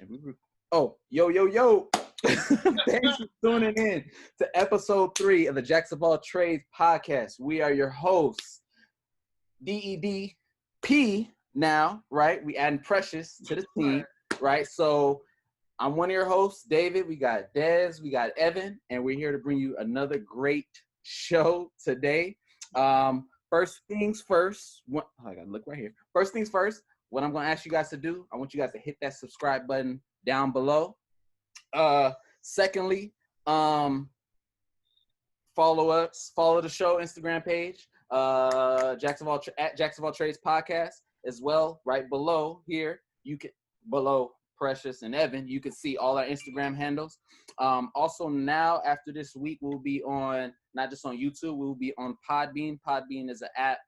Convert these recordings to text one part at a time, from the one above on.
Yo. Thanks for tuning in to episode 3 of the Jacks of All Trades podcast. We are your hosts, DEDP now, right? We adding Precious to the team, right? So I'm one of your hosts, David. We got Dez, we got Evan, and we're here to bring you another great show today. First things first, I gotta look right here. First things first, what I'm gonna ask you guys to do, I want you guys to hit that subscribe button down below. Secondly, follow the show Instagram page, at Jacks of All Trades podcast as well. Right below here, below Precious and Evan, you can see all our Instagram handles. Also now after this week, we'll be on not just on YouTube, we'll be on Podbean. Podbean is an app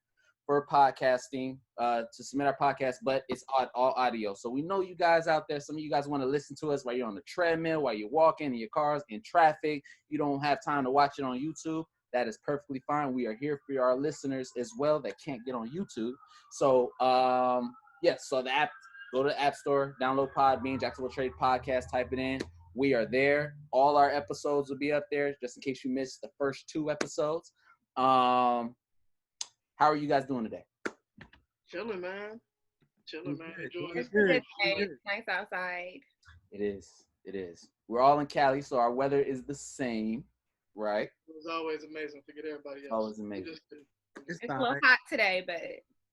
for podcasting to submit our podcast, but it's all audio. So we know you guys out there, some of you guys want to listen to us while you're on the treadmill, while you're walking in your cars, in traffic. You don't have time to watch it on YouTube. That is perfectly fine. We are here for our listeners as well that can't get on YouTube. So so the app, go to the App Store, download Podbean, Jacksonville Trade Podcast, type it in. We are there. All our episodes will be up there just in case you missed the first 2 episodes. How are you guys doing today? Chilling, man. Enjoying it's good. It's nice outside. It is. We're all in Cali, so our weather is the same, right? It was always amazing. Forget everybody else. Always amazing. It's a little hot today, but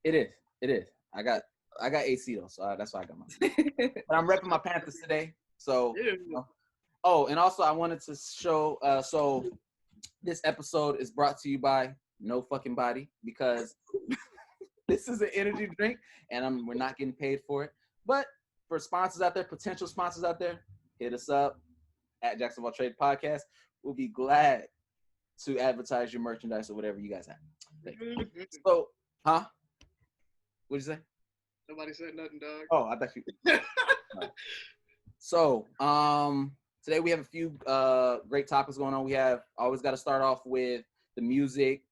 it is. I got AC though, so that's why I got mine. But I'm repping my Panthers today, so. Yeah. Oh, and also I wanted to show. So this episode is brought to you by No Fucking Body, because this is an energy drink and we're not getting paid for it. But for sponsors out there, potential sponsors out there, hit us up at Jacksonville Trade Podcast. We'll be glad to advertise your merchandise or whatever you guys have. So, what'd you say? Nobody said nothing, dog. Oh, I thought you. Right. So, today we have a few great topics going on. We have always got to start off with the music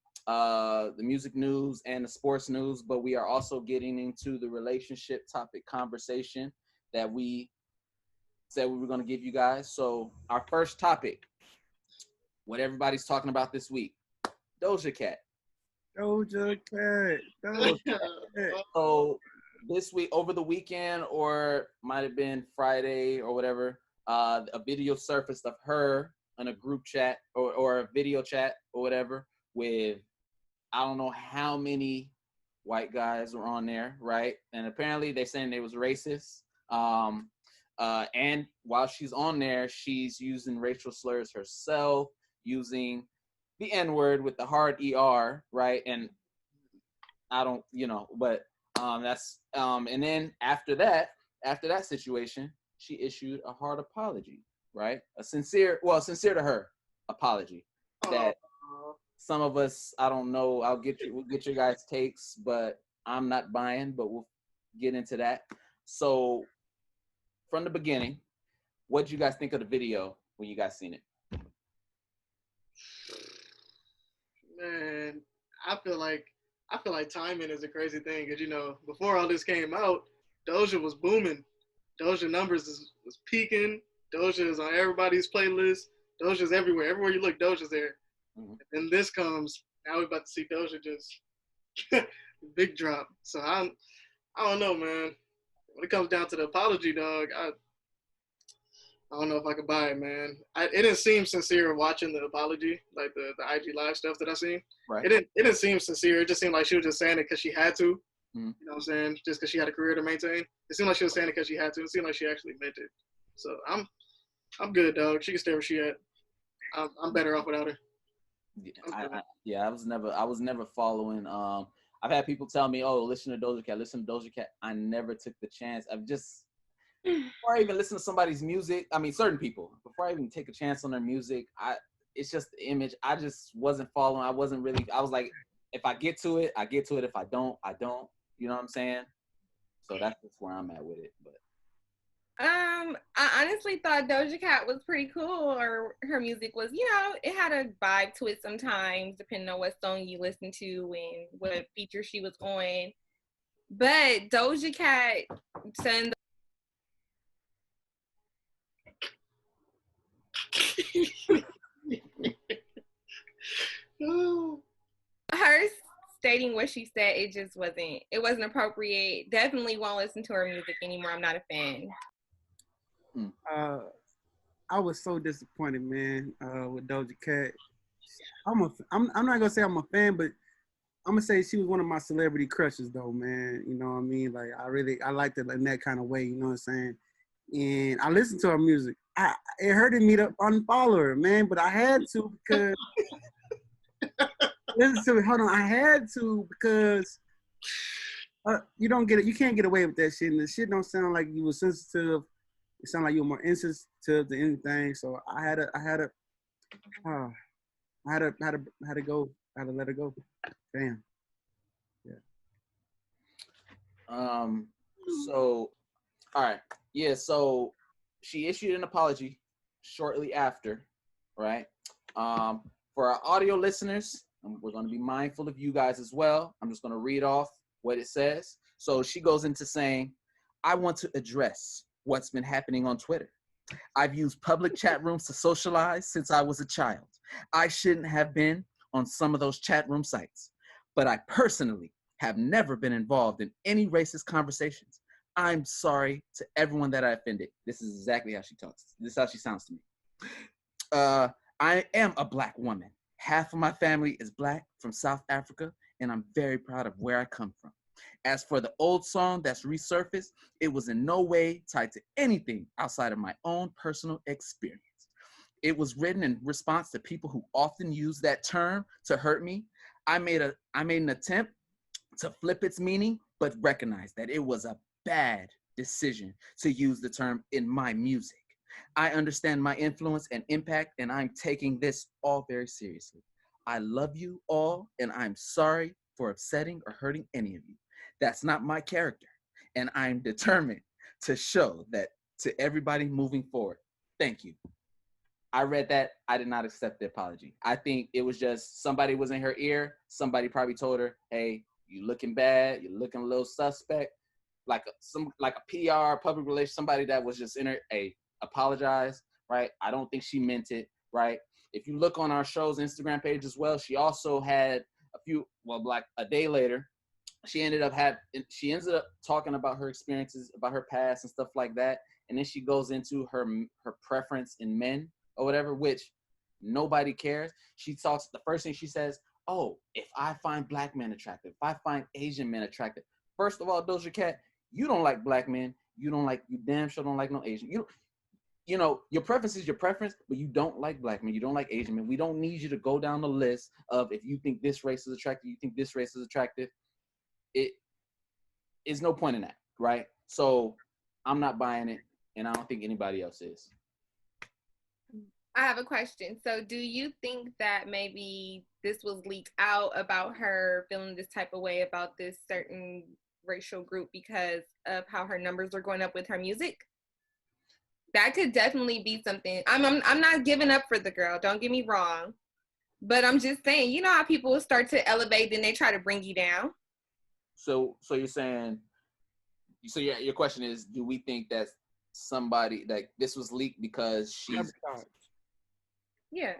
news and the sports news, but we are also getting into the relationship topic conversation that we said we were going to give you guys. So our first topic, what everybody's talking about this week, Doja Cat. So this week, over the weekend, or might have been Friday or whatever, a video surfaced of her in a group chat or a video chat or whatever with I don't know how many white guys were on there, right? And apparently they're saying they was racist. And while she's on there, she's using racial slurs herself, using the N-word with the hard ER, right? And I don't, but that's and then after that situation, she issued a hard apology, right? A sincere to her apology. That some of us, I don't know, we'll get your guys' takes, but I'm not buying, but we'll get into that. So from the beginning, what did you guys think of the video when you guys seen it? Man, I feel like timing is a crazy thing, because before all this came out, Doja was booming. Doja numbers was peaking. Doja is on everybody's playlist. Doja's everywhere. Everywhere you look, Doja's there. Mm-hmm. And this comes, now we're about to see Doja just big drop. So I don't know, man. When it comes down to the apology, dog, I don't know if I could buy it, man. It didn't seem sincere watching the apology, like the IG Live stuff that I seen. Right. It didn't seem sincere. It just seemed like she was just saying it because she had to. Mm-hmm. You know what I'm saying? Just because she had a career to maintain. It seemed like she was saying it because she had to. It seemed like she actually meant it. So I'm good, dog. She can stay where she at. I'm better off without her. I was never following. I've had people tell me, "Oh, listen to Doja Cat." I never took the chance. Before I even listen to somebody's music, I mean, certain people, before I even take a chance on their music, it's just the image. I just wasn't following. I was like, if I get to it, I get to it. If I don't, I don't. You know what I'm saying? So that's just where I'm at with it. But I honestly thought Doja Cat was pretty cool, or her music was, it had a vibe to it sometimes, depending on what song you listen to and what feature she was on. But Doja Cat saying stating what she said, it wasn't appropriate. Definitely won't listen to her music anymore. I'm not a fan. I was so disappointed, man, with Doja Cat. I'm not gonna say I'm a fan, but I'm gonna say she was one of my celebrity crushes, though, man. You know what I mean? Like I liked it in that kind of way. You know what I'm saying? And I listened to her music. It hurted me to unfollow her, man, but I had to because listen to it. Hold on, I had to because you don't get it. You can't get away with that shit. And the shit don't sound like you were sensitive. It sounded like you were more insensitive to anything. So I had to go. I had to let her go. Damn. Yeah. So, all right. Yeah. So she issued an apology shortly after, right? For our audio listeners, we're going to be mindful of you guys as well. I'm just going to read off what it says. So she goes into saying, I want to address what's been happening on Twitter. I've used public chat rooms to socialize since I was a child. I shouldn't have been on some of those chat room sites, but I personally have never been involved in any racist conversations. I'm sorry to everyone that I offended. This is exactly how she talks. This is how she sounds to me. I am a Black woman. Half of my family is Black from South Africa, and I'm very proud of where I come from. As for the old song that's resurfaced, it was in no way tied to anything outside of my own personal experience. It was written in response to people who often use that term to hurt me. I made an attempt to flip its meaning, but recognized that it was a bad decision to use the term in my music. I understand my influence and impact, and I'm taking this all very seriously. I love you all, and I'm sorry for upsetting or hurting any of you. That's not my character, and I'm determined to show that to everybody moving forward. Thank you. I read that. I did not accept the apology. I think it was just somebody was in her ear. Somebody probably told her, hey, you looking bad. You're looking a little suspect. Like a PR, public relations, somebody that was just in her, hey, apologize, right? I don't think she meant it, right? If you look on our show's Instagram page as well, she also had like a day later, she ended up talking about her experiences, about her past and stuff like that. And then she goes into her preference in men or whatever, which nobody cares. She talks, the first thing she says, oh, if I find Black men attractive, if I find Asian men attractive. First of all, Doja Cat, you don't like Black men. You damn sure don't like no Asian. You know, your preference is your preference, but you don't like Black men. You don't like Asian men. We don't need you to go down the list of if you think this race is attractive, you think this race is attractive. It is no point in that, right? So I'm not buying it, and I don't think anybody else is. I have a question. So do you think that maybe this was leaked out about her feeling this type of way about this certain racial group because of how her numbers are going up with her music? That could definitely be something. I'm not giving up for the girl. Don't get me wrong. But I'm just saying, you know how people start to elevate, then they try to bring you down? So you're saying, yeah, your question is, do we think that somebody, like this was leaked because she's... Yeah.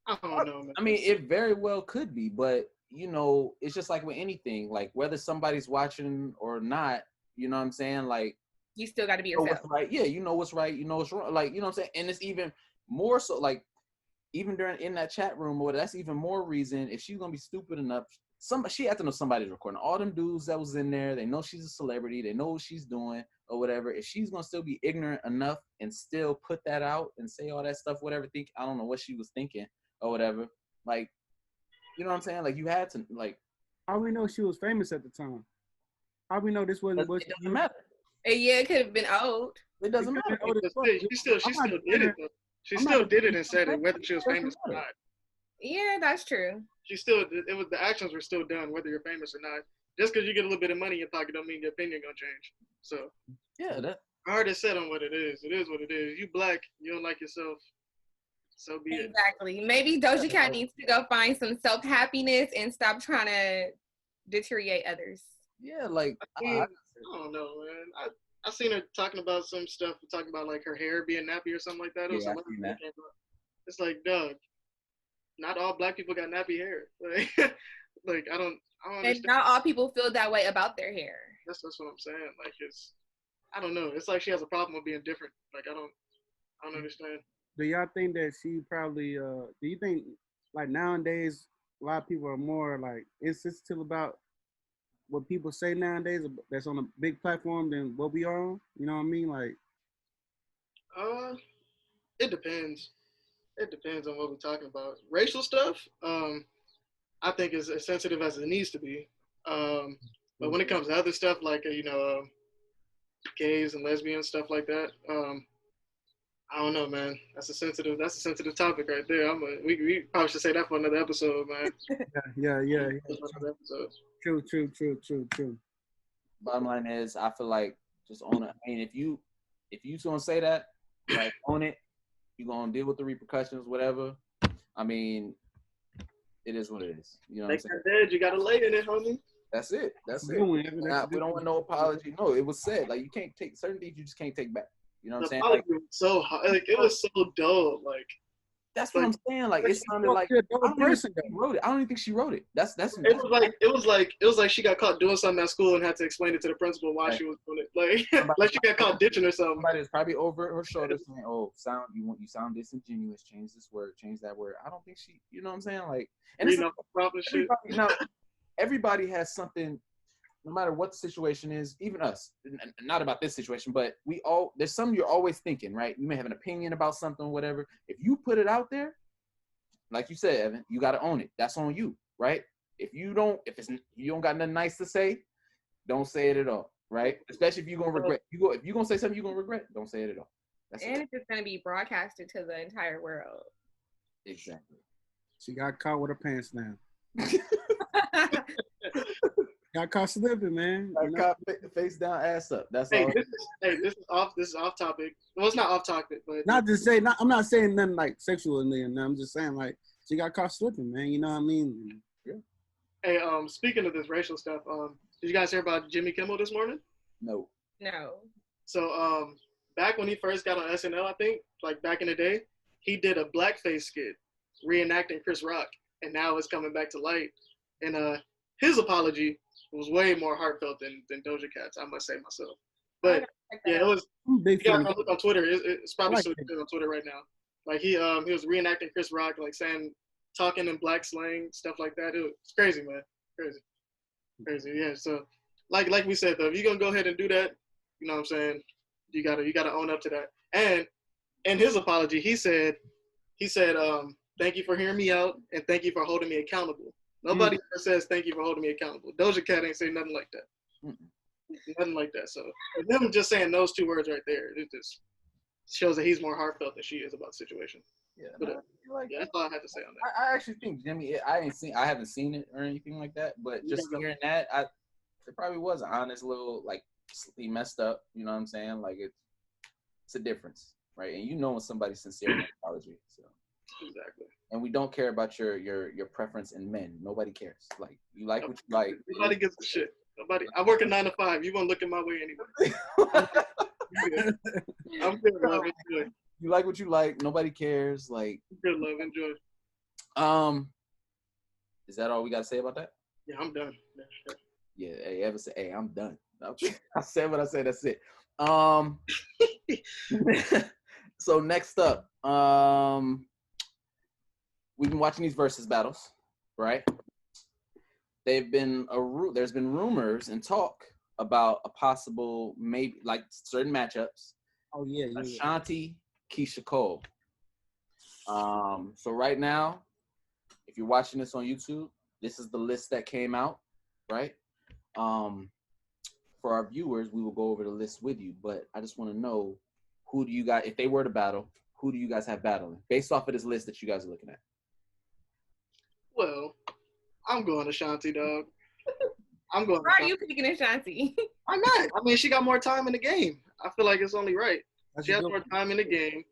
I don't know, man. I mean, it very well could be, but you know, it's just like with anything, like whether somebody's watching or not, you know what I'm saying? Like, you still got to be yourself. Right. Yeah, you know what's right, you know what's wrong. Like, you know what I'm saying? And it's even more so, like, even in that chat room, or that's even more reason if she's gonna be stupid enough. She had to know somebody's recording. All them dudes that was in there, they know she's a celebrity, they know what she's doing or whatever. If she's gonna still be ignorant enough and still put that out and say all that stuff, whatever, I don't know what she was thinking or whatever. Like, you know what I'm saying? Like, you had to, like. How we know she was famous at the time? How we know this wasn't? It doesn't matter. Yeah, it could have been old. It doesn't matter. She still did it though. She still did it and said it, whether she was famous or not. Yeah, that's true. The actions were still done, whether you're famous or not. Just because you get a little bit of money in your pocket don't mean your opinion gonna change. So yeah, hard to set on what it is. It is what it is. You Black, you don't like yourself. So be it. Exactly. Maybe Doja Cat needs to go find some self-happiness and stop trying to deteriorate others. Yeah, like I don't know, man. I seen her talking about some stuff, talking about like her hair being nappy or something like that. It's like, Doug, not all Black people got nappy hair. Like, Like I don't And understand. not all people feel that way about their hair. That's what I'm saying. Like I don't know. It's like she has a problem with being different. Like I don't understand. Do y'all think that she probably? Do you think like nowadays a lot of people are more like insensitive about what people say nowadays that's on a big platform than what we are on? You know what I mean? Like, Uh, it depends. It depends on what we're talking about. Racial stuff, I think is as sensitive as it needs to be. But when it comes to other stuff like gays and lesbians stuff like that, I don't know, man. That's a sensitive topic right there. We probably should say that for another episode, man. yeah. Another episode. True. Bottom line is, I feel like just own it. I mean, if you gonna say that, like own it. You're gonna deal with the repercussions, whatever. I mean, it is what it is. You know what I'm saying? Dead, you gotta lay in it, homie. That's it. We don't want no apology. No, it was said. Like you can't take certain things. You just can't take back. You know what I'm saying? Like, was so hard. Like it was so dull. Like that's what I'm saying. Like it sounded like I don't even think she wrote it. I don't even think she wrote it. It was like she got caught doing something at school and had to explain it to the principal why she was doing it. Like she got caught ditching or something. Somebody was probably over her shoulder saying, "Oh, you sound disingenuous. Change this word. Change that word." I don't think she. You know what I'm saying? Like, and everybody has something. No matter what the situation is, even us, not about this situation, but there's something you're always thinking, right? You may have an opinion about something or whatever. If you put it out there, like you said, Evan, you got to own it. That's on you, right? If you don't got nothing nice to say, don't say it at all, right? Especially if you're going to regret. If you're going to say something you're going to regret, don't say it at all. It's just going to be broadcasted to the entire world. Exactly. She got caught with her pants down. Got caught slipping, man. Caught face down, ass up. That's all. This is off topic. Well, it's not off topic, but I'm not saying nothing like sexually. I'm just saying like she got caught slipping, man. You know what I mean? Yeah. Hey, speaking of this racial stuff, did you guys hear about Jimmy Kimmel this morning? No. So, back when he first got on SNL, I think, like back in the day, he did a blackface skit reenacting Chris Rock, and now it's coming back to light. And his apology was way more heartfelt than Doja Cat's, I must say myself. But yeah, it was. You guys can look on Twitter. It's probably still on Twitter right now. Like he was reenacting Chris Rock, like talking in black slang, stuff like that. It's crazy, man. Crazy. Yeah. So, like we said though, if you're gonna go ahead and do that, you know what I'm saying, you gotta own up to that. And in his apology, he said, thank you for hearing me out and thank you for holding me accountable. Nobody ever says thank you for holding me accountable. Doja Cat ain't say nothing like that. Nothing like that. So them just saying those two words right there, it just shows that he's more heartfelt than she is about the situation. Yeah, but, that's all I had to say on that. I actually think Jimmy. I haven't seen it or anything like that, but just hearing that, it probably was an honest little like he messed up. You know what I'm saying? Like it's a difference, right? And you know when somebody's sincere in their apology. So exactly. And we don't care about your preference in men. Nobody cares. Like you like what you like. Nobody gives a shit. Nobody. I work a 9 to 5. You won't look in my way anyway. I'm good, love. Enjoy. You like what you like. Nobody cares. Like good, love. Enjoy. Is that all we got to say about that? Yeah, I'm done. Yeah. Hey, Evan said, "Hey, I'm done." I said what I said. That's it. So next up, we've been watching these versus battles, right? There's been rumors and talk about a possible maybe like certain matchups. Oh yeah. Ashanti, Keyshia Cole. So right now, if you're watching this on YouTube, this is the list that came out, right? For our viewers, we will go over the list with you, but I just want to know who do you guys, if they were to battle, who do you guys have battling based off of this list that you guys are looking at? Well, I'm going Ashanti, dog. I'm going. Why are you picking Ashanti? I'm not. I mean, she got more time in the game. I feel like it's only right. She has more time in the game.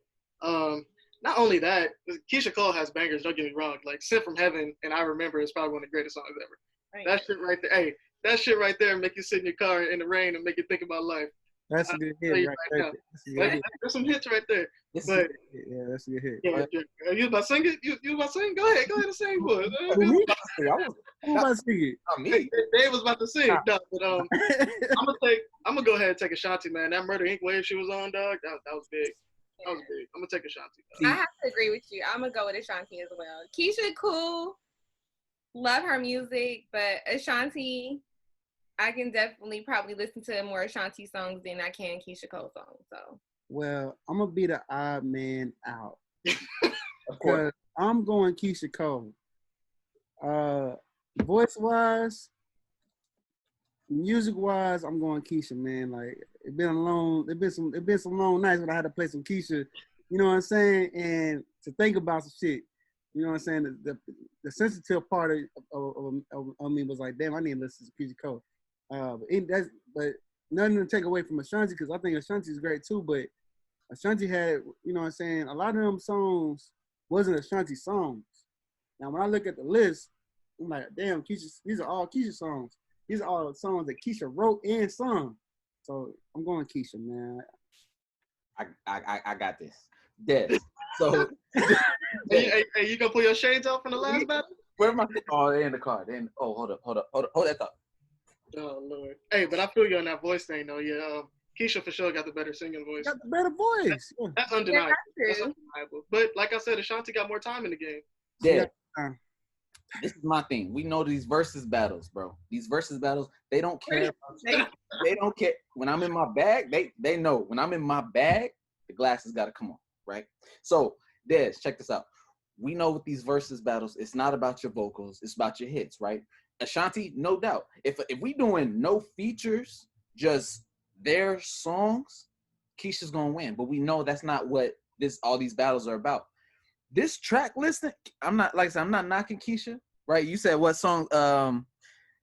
Not only that, Keyshia Cole has bangers. Don't get me wrong. Like "Sent from Heaven" and "I Remember" is probably one of the greatest songs ever. Right. That shit right there. Hey, that shit right there make you sit in your car in the rain and make you think about life. That's a good hit right there. That's a good hit. There's some hits right there. This But Yeah, that's a good hit. yeah, you about to sing it? You about to sing? Go ahead and sing for it. Who, me? I was Who about to sing it? not me. Dave was about to sing, dog, but I'm gonna go ahead and take Ashanti, man. That Murder Inc. wave she was on, dog, that was big. That was big. I'm gonna take Ashanti. I have to agree with you. I'm gonna go with Ashanti as well. Keyshia, cool. Love her music, but Ashanti, I can definitely probably listen to more Ashanti songs than I can Keyshia Cole songs. So. Well, I'm gonna be the odd man out. Of course. I'm going Keyshia Cole. Voice wise, music wise, I'm going Keyshia, man. Like it's been some long nights when I had to play some Keyshia, you know what I'm saying, and to think about some shit. You know what I'm saying? The sensitive part of me was like, damn, I need to listen to Keyshia Cole. But nothing to take away from Ashanti, because I think Ashanti is great too. But Ashanti had, you know what I'm saying, a lot of them songs wasn't Ashanti songs. Now when I look at the list, I'm like, damn, these are all Keyshia songs. These are all songs that Keyshia wrote and sung. So I'm going Keyshia, man. I got this. Dead. So Hey, you gonna pull your shades off from the last battle? where am I? Oh, they're in the car. Hold up. Hold that thought. Oh Lord. Hey, but I feel you on that voice thing though. Yeah, Keyshia for sure got the better singing voice. Got the better voice. That's undeniable. that's true. But like I said, Ashanti got more time in the game. Dead. This is my thing. We know these versus battles, bro. These versus battles, they don't care. They don't care. When I'm in my bag, they know. When I'm in my bag, the glasses got to come on, right? So, Des, check this out. We know with these versus battles, it's not about your vocals. It's about your hits, right? Ashanti, no doubt. If we doing no features, just their songs, Keisha's going to win. But we know that's not what all these battles are about. This track listing, I'm not knocking Keyshia, right? You said what song?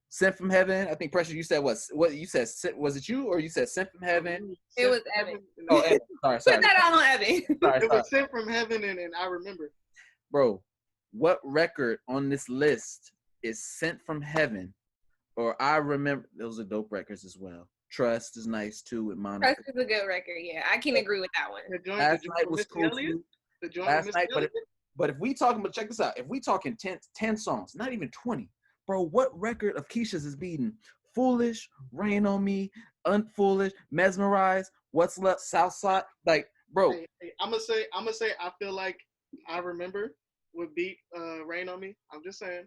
Sent from Heaven. I think Pressure. You said what you said? Was it you or you said Sent from Heaven? It was Evan. Oh, Evan. Sorry. Put that all on Evan. It was Sent from Heaven and I Remember. Bro, what record on this list is Sent from Heaven or I Remember? Those are dope records as well. Trust is nice too with Monica. Trust is a good record. Yeah, I can agree with that one. Last night was cool too. Last night, but if we talking, but check this out. If we talking 10 songs, not even 20, bro, what record of Keyshia's is beating Foolish, Rain on Me, Unfoolish, Mesmerize, What's Left, Southside? Like, bro. Hey, I'm gonna say I feel like I Remember would beat Rain on Me. I'm just saying.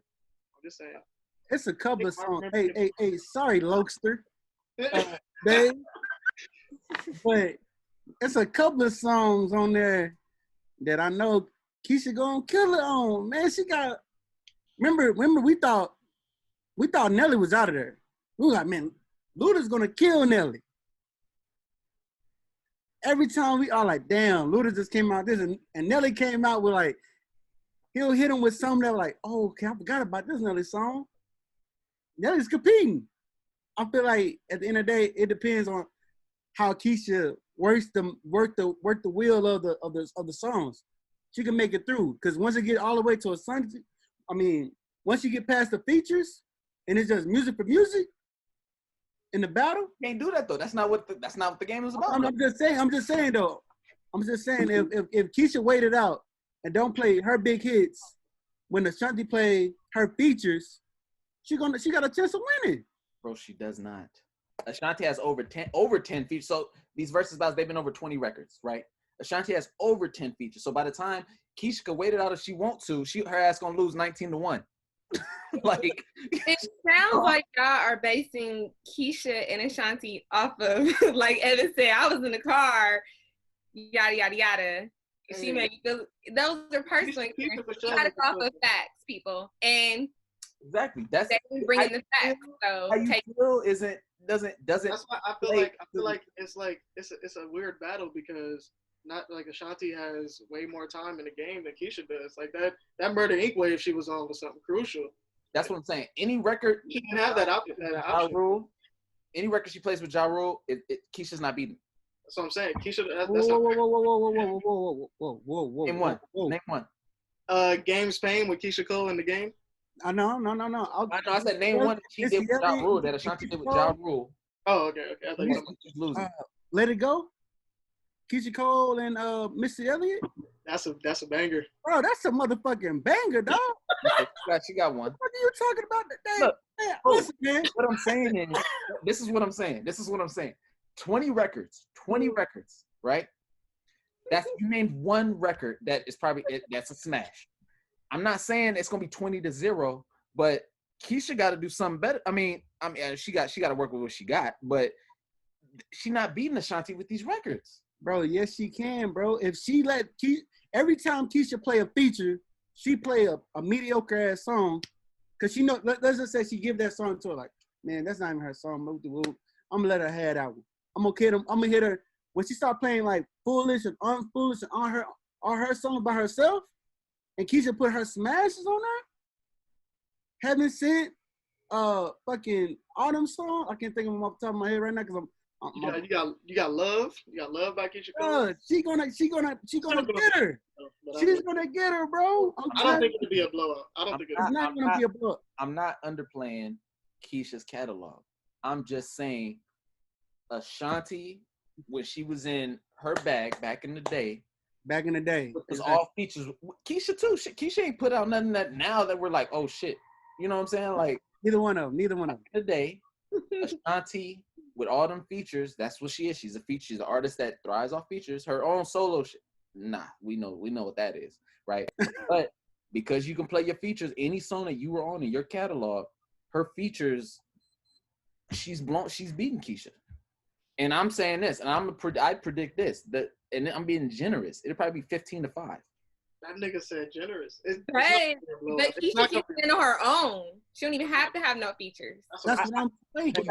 It's a couple of songs. Hey, sorry, Lokester. Dave. But it's a couple of songs on there that I know Keyshia gonna kill it on. Man, she got. Remember, we thought Nelly was out of there. We were like, man, Luda's gonna kill Nelly. Every time we are like, damn, Luda just came out this, and Nelly came out with like, he'll hit him with something that like, oh, okay, I forgot about this Nelly song. Nelly's competing. I feel like at the end of the day, it depends on how Keyshia work the wheel of the songs. She can make it through because once you get all the way to Ashanti, once you get past the features and it's just music for music in the battle, Can't do that though. That's not what the game is about. I'm just saying though. If Keyshia waited out and don't play her big hits when Ashanti play her features, she got a chance of winning. Bro, she does not. Ashanti has over 10 features. So these versus battles, they've been over 20 records, right? Ashanti has over 10 features. So by the time Keyshia could wait it out if she wants to, her ass gonna lose 19-1. Like it sounds like y'all are basing Keyshia and Ashanti off of, like Evan said, I was in the car, yada yada yada. She made me feel those are personal experiences. You gotta go off of facts, people. And exactly. That's they bring in the facts. So how you feel doesn't. That's why I feel like it's a weird battle because not like Ashanti has way more time in the game than Keyshia does. Like that Murder Inc. wave she was on was something crucial. That's what I'm saying. Any record she can have that option. Ja Rule, any record she plays with Ja Rule, Keisha's not beating. That's what I'm saying. Keyshia. That's Whoa. Name one. Game's Pain with Keyshia Cole in the game. No. I know. I said name one that she did with Ja Rule, that Ashanti did with Ja Rule. Oh, okay. I thought you losing. Let It Go. Keyshia Cole and Missy Elliott. That's a banger. Bro, that's a motherfucking banger, dog. She got one. What are you talking about today? Look, Man, bro, listen, man. What I'm saying is, this is what I'm saying. 20 records, right? You named one record that is probably that's a smash. I'm not saying it's gonna be 20-0, but Keyshia got to do something better. I mean, she got to work with what she got, but she not beating Ashanti with these records. Bro, yes, she can, bro. If she every time Keyshia play a feature, she play a mediocre ass song, cause she know. Let's just say she give that song to her, like, man, that's not even her song. I'm gonna let her have that one. I'm gonna hit her when she start playing like Foolish and Unfoolish and on her song by herself, and Keyshia put her smashes on there. Heaven Sent, fucking Autumn song. I can't think of them off the top of my head right now, cause You got love. You got love by Keyshia Cole. She gonna get her. She's gonna get her, bro. I don't think it'll be a blowout. It's not gonna be a blowout. I'm not underplaying Keisha's catalog. I'm just saying Ashanti, when she was in her bag back in the day, it was all features. Keyshia too. Keyshia ain't put out nothing that now that we're like, oh shit. You know what I'm saying? Like neither one of them. Today, Ashanti with all them features, that's what she is. She's a feature. She's an artist that thrives off features. Her own solo shit, nah, we know what that is, right? But because you can play your features, any song that you were on in your catalog, her features, she's beating Keyshia. And I'm saying this, and I predict this, and I'm being generous. It'll probably be 15-5. That nigga said generous. Right. But Keyshia keeps it on her own. She don't even have to have no features. That's what I'm thinking.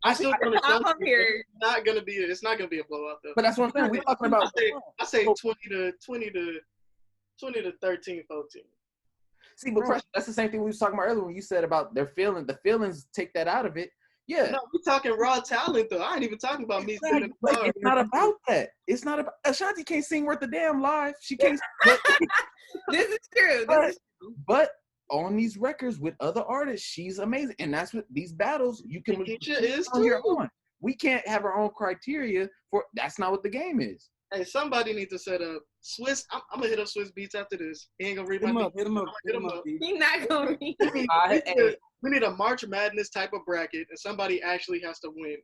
I still think it's not gonna be a blowout though. But that's what I'm saying. We're talking about. I say 20 to 13, 14. See, but Pressure, that's the same thing we was talking about earlier when you said about the feelings take that out of it. Yeah. No, we're talking raw talent though. I ain't even talking about me singing. It's not about that. It's not about Ashanti can't sing worth a damn live. She can't. This is true. But on these records with other artists, she's amazing, and that's what these battles you can. Keyshia is on your too. own. We can't have our own criteria for. That's not what the game is. Hey, somebody needs to set up Swiss. I'm gonna hit up Swiss Beats after this. He ain't gonna read my hit him up. He's not gonna read. We need a March Madness type of bracket, and somebody actually has to win.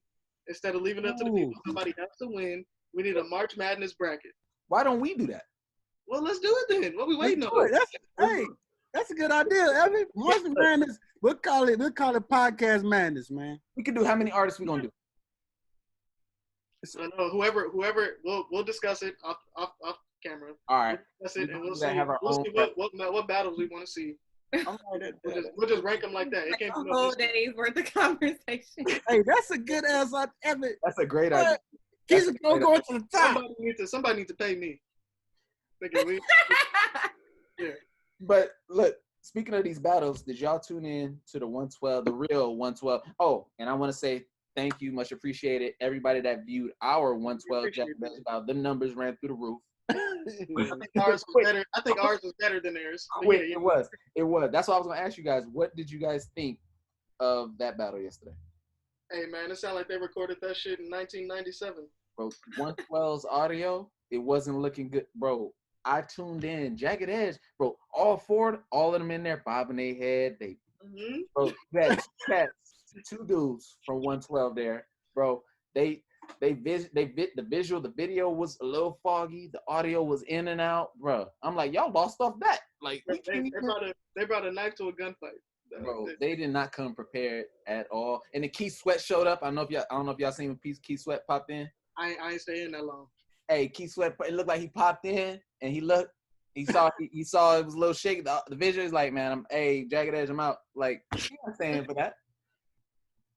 Instead of leaving it up to the people, somebody has to win. We need a March Madness bracket. Why don't we do that? Well, let's do it then. What we waiting on? That's a good idea, Evan. March Madness. We'll call it podcast madness, man. We can do how many artists we gonna do? I know whoever we'll discuss it off camera. All right. That's it, and we'll see what battles we want to see. We'll just rank them like that. It can't be a whole day's worth of conversation. Hey, that's a good ass Evan. That's a great idea. He's gonna go to the top. Somebody needs to pay me. Yeah. But look, speaking of these battles, did y'all tune in to the 112, the real 112? Oh, and I want to say thank you, much appreciated. Everybody that viewed our 112 Jack Battle, the numbers ran through the roof. I think ours was better than theirs. Wait, it was. That's why I was gonna ask you guys. What did you guys think of that battle yesterday? Hey man, it sounded like they recorded that shit in 1997. Bro, 112's audio, it wasn't looking good, bro. I tuned in, Jagged Edge, bro. All of them in there bobbing their head. Bro, you had two dudes from 112 there, bro. The video was a little foggy. The audio was in and out, bro. I'm like, y'all lost off that. Like, they brought a knife to a gunfight. Bro, they did not come prepared at all. And the Keith Sweat showed up. I don't know if y'all seen when Keith Sweat popped in. I ain't staying that long. Hey, Keith Sweat, it looked like he popped in and he saw it was a little shaky. The vision is like, man, Jagged Edge, I'm out. Like, he not staying for that.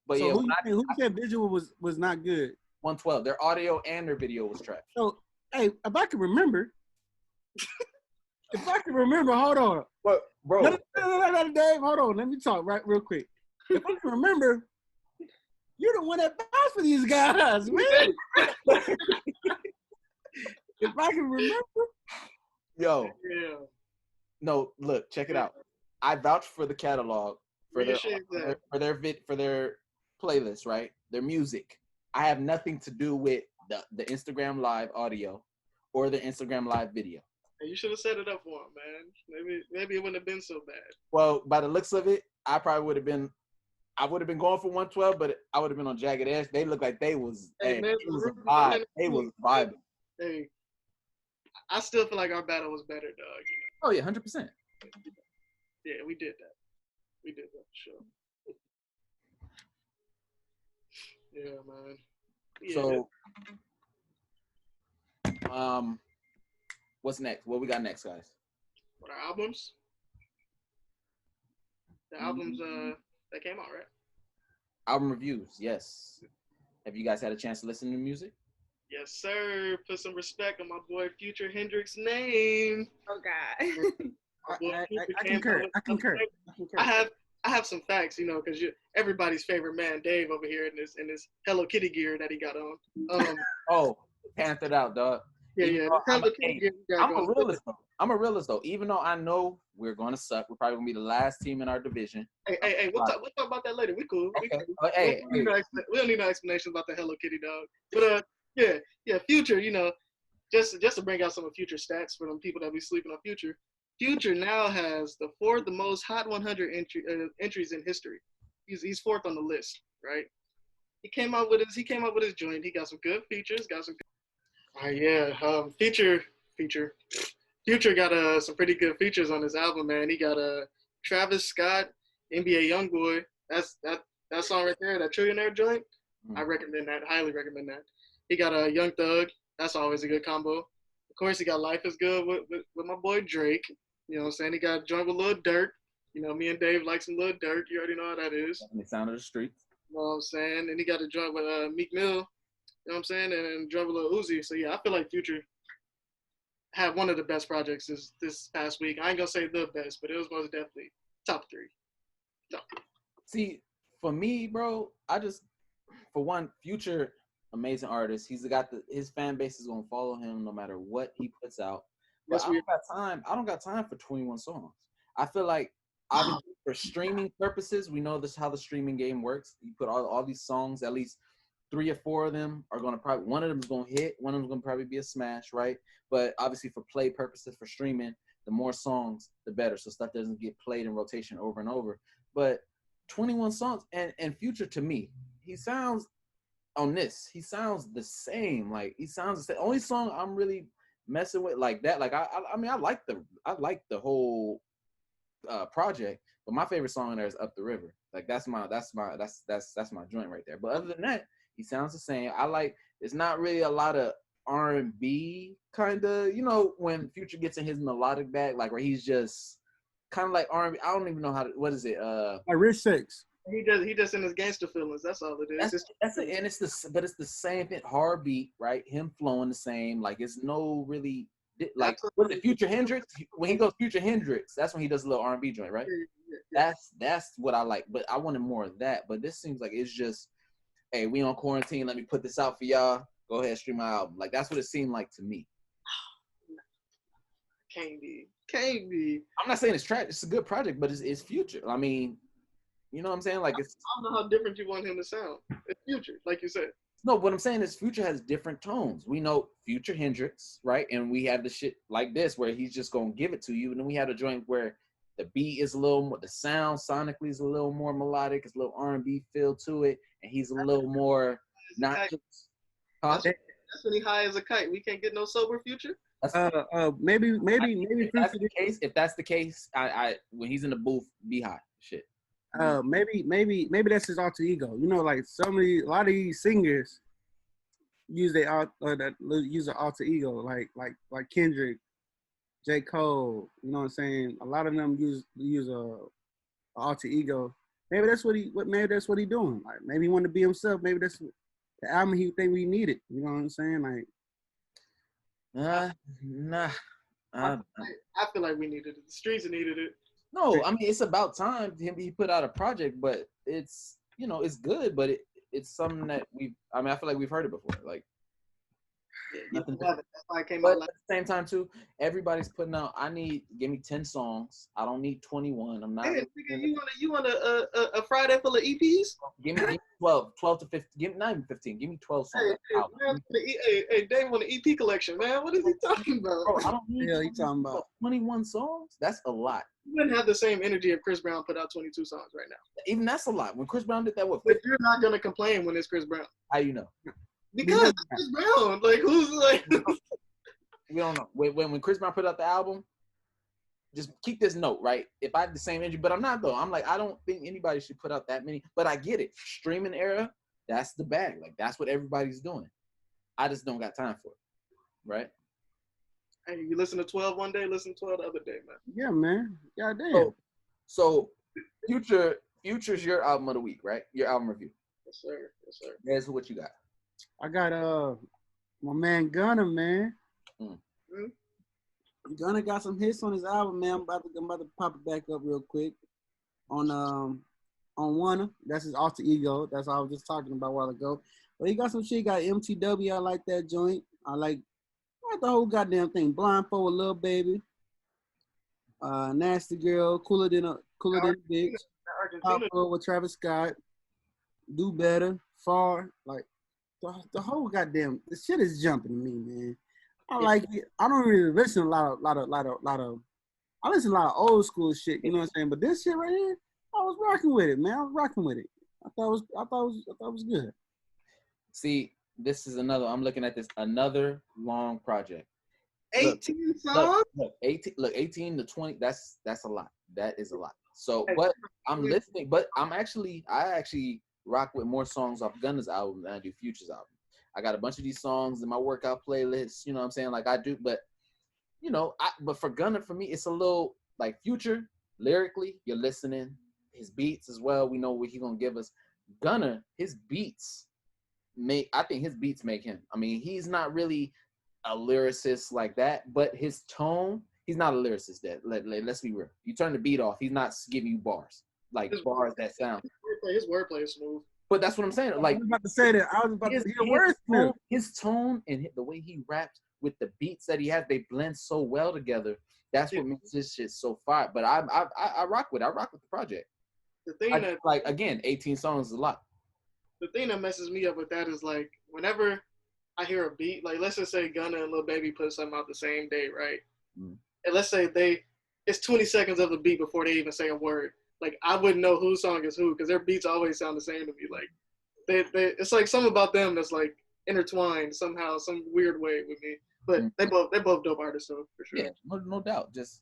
But so yeah, who said visual was not good? 112. Their audio and their video was trash. So, hey, if I can remember, hold on. What, bro? No, Dave, hold on. Let me talk real quick. If I can remember, you're the one that bounced for these guys, man. If I can remember. Yo. Yeah. No, look, check it out. I vouch for the catalog for their playlist, right? Their music. I have nothing to do with the Instagram Live audio or the Instagram Live video. Hey, you should have set it up for him, man. Maybe it wouldn't have been so bad. Well, by the looks of it, I would have been going for 112, but I would have been on Jagged Edge. They looked like they was, Hey, man, it was a vibe. They was vibing. Hey, I still feel like our battle was better, dog. Oh yeah, 100%. Yeah, we did that. We did that for sure. Yeah, man. Yeah. So, what's next? What we got next, guys? What, our albums? The albums that came out, right? Album reviews, yes. Have you guys had a chance to listen to music? Yes, sir. Put some respect on my boy Future Hendrix' name. Oh God. I concur. I have some facts, because everybody's favorite man, Dave, over here in this Hello Kitty gear that he got on. Oh, panthered out, dog. Yeah. I'm a realist though. Even though I know we're gonna suck, we're probably gonna be the last team in our division. Hey, we'll talk about that later. We cool. Okay. We don't need no explanations about the Hello Kitty dog. But yeah, Future. Just to bring out some of Future stats for them people that be sleeping on Future. Future now has the fourth most Hot 100 entries in history. He's fourth on the list, right? He came out with his joint. He got some good features. All right, yeah. Future got some pretty good features on his album, man. He got Travis Scott, NBA YoungBoy. That song right there, that Trillionaire joint. I recommend that. Highly recommend that. He got a Young Thug. That's always a good combo. Of course, he got Life is Good with my boy Drake. You know what I'm saying? He got a joint with Lil Durk. Me and Dave like some Lil Durk. You already know how that is. The sound of the streets. You know what I'm saying? And he got a joint with Meek Mill. You know what I'm saying? And joint with Lil Uzi. So, yeah, I feel like Future had one of the best projects this past week. I ain't going to say the best, but it was most definitely top three. See, for me, bro, for one, Future, amazing artist. He's got his fan base is gonna follow him no matter what he puts out. But I don't got time for 21 songs. I feel like obviously for streaming purposes, we know how the streaming game works. You put all these songs, at least 3 or 4 of them are gonna probably, one of them is gonna hit, one of them is gonna probably be a smash, right? But obviously for play purposes, for streaming, the more songs, the better. So stuff doesn't get played in rotation over and over. But 21 songs and Future, to me, he sounds the same. Like he sounds the same. Only song I'm really messing with like that. Like I like the whole project, but my favorite song in there is Up the River. Like that's my joint right there. But other than that, he sounds the same. It's not really a lot of R&B kind of, when Future gets in his melodic bag, like where he's just kind of like R&B. I don't even know what is it? Like Rich Six. He just in his gangster feelings. That's all it is. That's it, and it's the same thing. Hard beat, right? Him flowing the same. Like it's no really like with the Future Hendrix. When he goes Future Hendrix, that's when he does a little R&B joint, right? Yeah. That's what I like. But I wanted more of that. But this seems like it's just, hey, we on quarantine. Let me put this out for y'all. Go ahead, stream my album. Like that's what it seemed like to me. Can't be. I'm not saying it's trash. It's a good project, but it's Future. I mean. You know what I'm saying? Like I don't know how different you want him to sound. It's Future, like you said. No, what I'm saying is Future has different tones. We know Future Hendrix, right? And we have the shit like this where he's just gonna give it to you. And then we have a joint where the beat is a little more, the sound sonically is a little more melodic, it's a little R&B feel to it, and he's a little more not just. Huh? That's when he high as a kite. We can't get no sober Future. Maybe. If that's the case, I when he's in the booth, be high. Shit. Maybe that's his alter ego. Like a lot of these singers use an alter ego, like Kendrick, J. Cole. You know what I'm saying? A lot of them use a alter ego. Maybe that's what he doing. Like maybe he want to be himself. Maybe that's the album he think we needed. You know what I'm saying? Like, nah. I feel like we needed it. The streets needed it. No, I mean it's about time he put out a project, but it's it's good, but it's something that I feel like we've heard it before. Like Yeah, you Nothing don't have it. That's why I came But out at like the same time too, everybody's putting out. Give me 10 songs. I don't need 21. I'm not. hey, nigga, you want a Friday full of EPs? Give me 12 to 15. Give me not even 15. Give me 12 songs. Hey, Dave want an EP collection, man. What is he talking about? Bro, I don't need Yeah, you talking about? 21 songs. That's a lot. You wouldn't have the same energy if Chris Brown put out 22 songs right now. Even that's a lot. When Chris Brown did that, what? But you're not gonna complain when it's Chris Brown. How you know? Because it's Chris Brown. Like, who's like? We don't know. When Chris Brown put out the album, just keep this note, right? If I had the same energy, but I'm not though. I'm like, I don't think anybody should put out that many. But I get it. Streaming era, that's the bag. Like that's what everybody's doing. I just don't got time for it, right? Hey, you listen to 12 one day, listen to 12 the other day, man. Yeah, man. Goddamn. So Future's your album of the week, right? Your album review. Yes, sir. Yes, sir. Guess what you got? I got my man Gunna, man. Gunna got some hits on his album, man. I'm about to pop it back up real quick on Wanna. That's his alter ego. That's what I was just talking about a while ago. But he got some shit. He got MTW. I like that joint. I like the whole goddamn thing. Blindfold with Lil Baby. Nasty Girl. Cooler than a bitch. Pop Up with Travis Scott. Do Better. Far. Like the whole goddamn. The shit is jumping to me, man. I like it. I don't really listen to a lot of. I listen to a lot of old school shit. You know what I'm saying? But this shit right here, I was rocking with it, man. I was rocking with it. I thought it was good. See, this is I'm looking at this another long project. 18 songs? Look, 18 to 20, that's a lot. That is a lot. So, but I'm listening, but I actually rock with more songs off Gunna's album than I do Future's album. I got a bunch of these songs in my workout playlist, you know what I'm saying? Like I do, but you know, but for Gunna, for me, it's a little like Future, lyrically, you're listening, his beats as well, we know what he's gonna give us. Gunna, his beats make him. I mean, he's not really a lyricist like that, but his tone, he's not a lyricist. Let's be real. You turn the beat off, he's not giving you bars, like bars that sound. His wordplay is smooth. But that's what I'm saying. Like I was about to say that. I was about to hear words. His tone and the way he raps with the beats that he has, they blend so well together. That's what makes this shit so fire. But I rock with it. I rock with the project. The thing that, like, again, 18 songs is a lot. The thing that messes me up with that is like whenever I hear a beat, like let's just say Gunna and Lil Baby put something out the same day, right? Mm. And let's say it's 20 seconds of the beat before they even say a word. Like I wouldn't know whose song is who because their beats always sound the same to me. Like it's like something about them that's like intertwined somehow, some weird way with me. But they both dope artists, so for sure. Yeah, no doubt. Just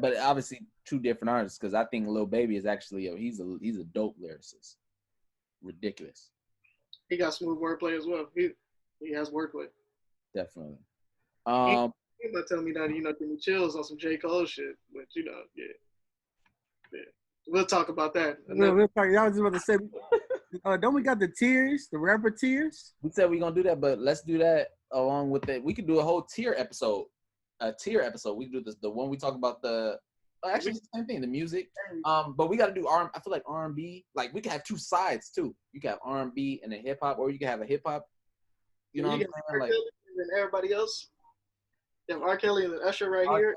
but obviously two different artists because I think Lil Baby is actually he's a dope lyricist. Ridiculous. He got smooth wordplay as well. He has wordplay. Definitely. He might tell me that give me chills on some J. Cole shit, but yeah. We'll talk about that. We'll talk. I was just about to say, don't we got the Tears, the rapper Tears? We said we're gonna do that, but let's do that along with it. We could do a whole tier episode. We could do the one we talk about actually it's the same thing, the music. But we gotta do I feel like R&B. Like we can have two sides too. You can have R&B and a hip hop, or you can have a hip hop. You know what I'm saying? Like and everybody else. You have R. Kelly and then Usher right here.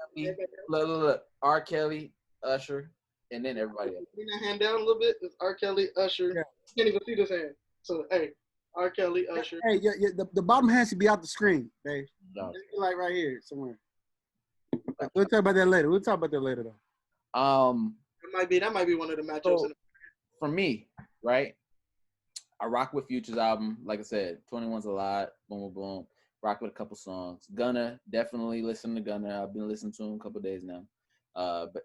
Look. R. Kelly, Usher, and then everybody else. Bring that hand down a little bit. It's R. Kelly, Usher. Yeah. You can't even see this hand. So hey, R. Kelly, Usher. Hey, the bottom hand should be out the screen, Dave. No. Like right here somewhere. We'll talk about that later. Though. That might be one of the matchups. So, for me, right? I rock with Future's album. Like I said, 21's a lot. Boom, boom, boom. Rock with a couple songs. Gunna, definitely listen to Gunna. I've been listening to him a couple of days now. But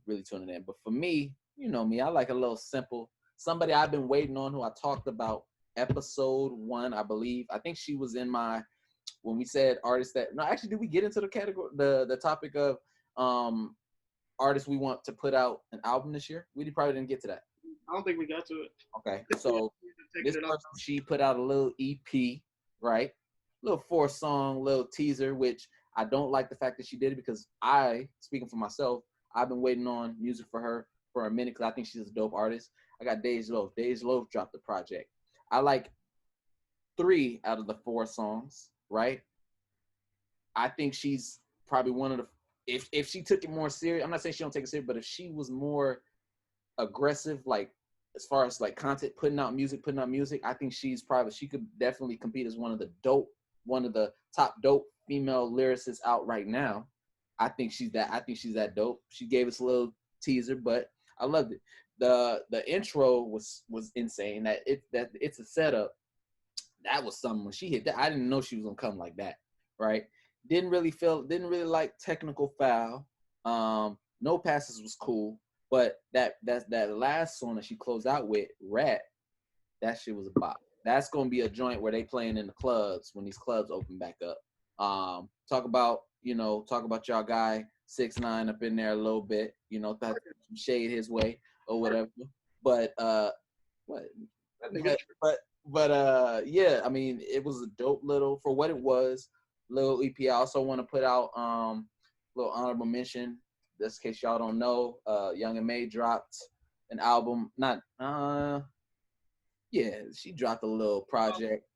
really tuning in. But for me, you know me, I like a little simple. Somebody I've been waiting on who I talked about episode 1, I believe. I think she was in when we said artists that did we get into the category the topic of artists we want to put out an album this year? We probably didn't get to that. I don't think we got to it. Okay. So this person, she put out a little EP, right? Little 4-song, little teaser, which I don't like the fact that she did it because speaking for myself, I've been waiting on music for her for a minute because I think she's a dope artist. I got Dej Loaf. Dej Loaf dropped the project. I like 3 out of the 4 songs. right? I think she's probably one of the, if she took it more serious, I'm not saying she don't take it serious, but if she was more aggressive, like as far as like content, putting out music, I think she could definitely compete as one of the top dope female lyricists out right now. I think she's that dope. She gave us a little teaser, but I loved it. The intro was insane. That it's a setup. That was something when she hit that. I didn't know she was gonna come like that, right? Didn't really like Technical Foul. No Passes was cool, but that last song that she closed out with, Rat, that shit was a bop. That's gonna be a joint where they playing in the clubs when these clubs open back up. Talk about y'all guy 6ix9ine up in there a little bit, some shade his way or whatever. But yeah, I mean, it was a dope little, for what it was, little EP. I also want to put out little honorable mention, just in case y'all don't know. Young and May dropped an album. She dropped a little project.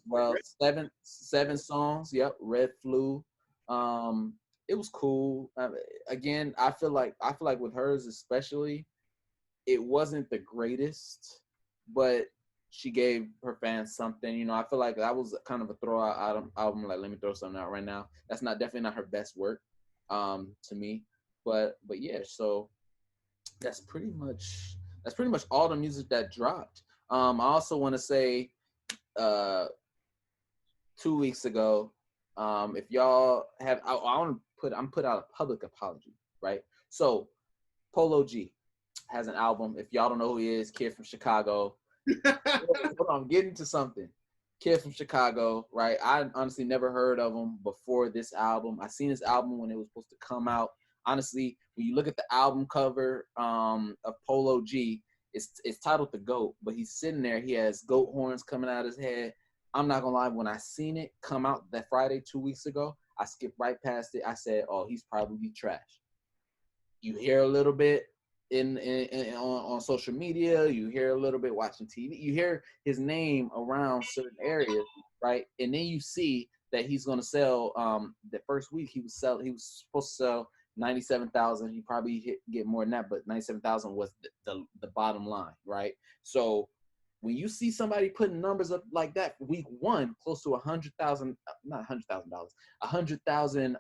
Well, seven songs. Yep, Red Flu. It was cool. Again, I feel like with hers especially, it wasn't the greatest, but she gave her fans something. I feel like that was kind of a throwout album. Like, let me throw something out right now. That's definitely not her best work, to me. But yeah, so that's pretty much all the music that dropped. I also want to say, 2 weeks ago, if y'all have, I'm put out a public apology, right? So Polo G has an album. If y'all don't know who he is, kid from Chicago. Hold on, I'm getting to something. Kid from Chicago, right? I honestly never heard of him before this album. I seen his album when it was supposed to come out. Honestly, when you look at the album cover of Polo G, it's titled The GOAT, but he's sitting there. He has goat horns coming out of his head. I'm not gonna lie, when I seen it come out that Friday 2 weeks ago, I skipped right past it. I said, "Oh, he's probably trash." You hear a little bit on social media, you hear a little bit watching TV, you hear his name around certain areas, right? And then you see that he's gonna sell. The first week he was supposed to sell 97,000. He probably get more than that, but 97,000 was the bottom line, right? So when you see somebody putting numbers up like that, week one, close to $100,000, not $100,000, 100,000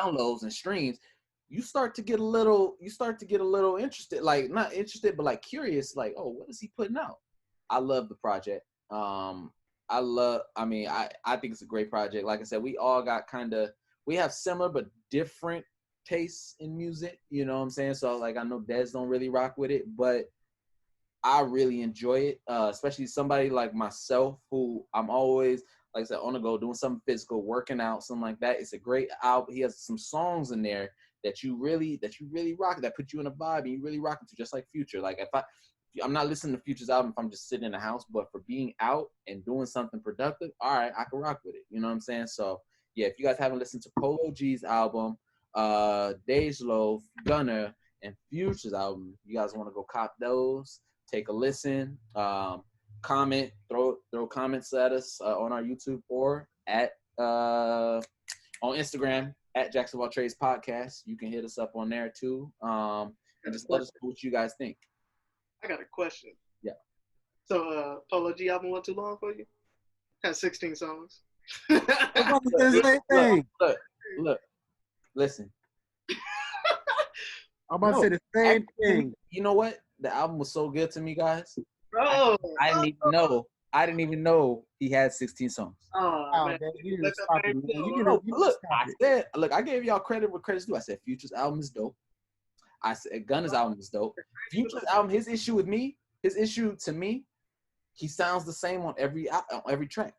downloads and streams, you start to get a little interested, like not interested, but like curious, like, oh, what is he putting out? I love the project. I think it's a great project. Like I said, we all got we have similar but different tastes in music, you know what I'm saying? So like, I know Dez don't really rock with it, but I really enjoy it, especially somebody like myself who I'm always, like I said, on the go, doing something physical, working out, something like that. It's a great album. He has some songs in there that you really rock, that put you in a vibe and you really rock it to, just like Future. Like I'm not listening to Future's album if I'm just sitting in the house, but for being out and doing something productive, all right, I can rock with it. You know what I'm saying? So yeah, if you guys haven't listened to Polo G's album, Dej Loaf, Gunner, and Future's album, you guys want to go cop those, take a listen, comment, throw comments at us on our YouTube or on Instagram at Jackson of All Trades Podcast. You can hit us up on there too, and just let us know what you guys think. I got a question. Yeah. So Polo G album wasn't too long for you? Has 16 songs. Look, listen. I'm about to say the same thing. You know what? The album was so good to me, guys. Bro, I didn't even know he had 16 songs. Oh, man. You need to stop it, man. Look, I gave y'all credit where credit's due. I said Future's album is dope. I said Gunna's album is dope. Future's album, his issue to me, he sounds the same on every track.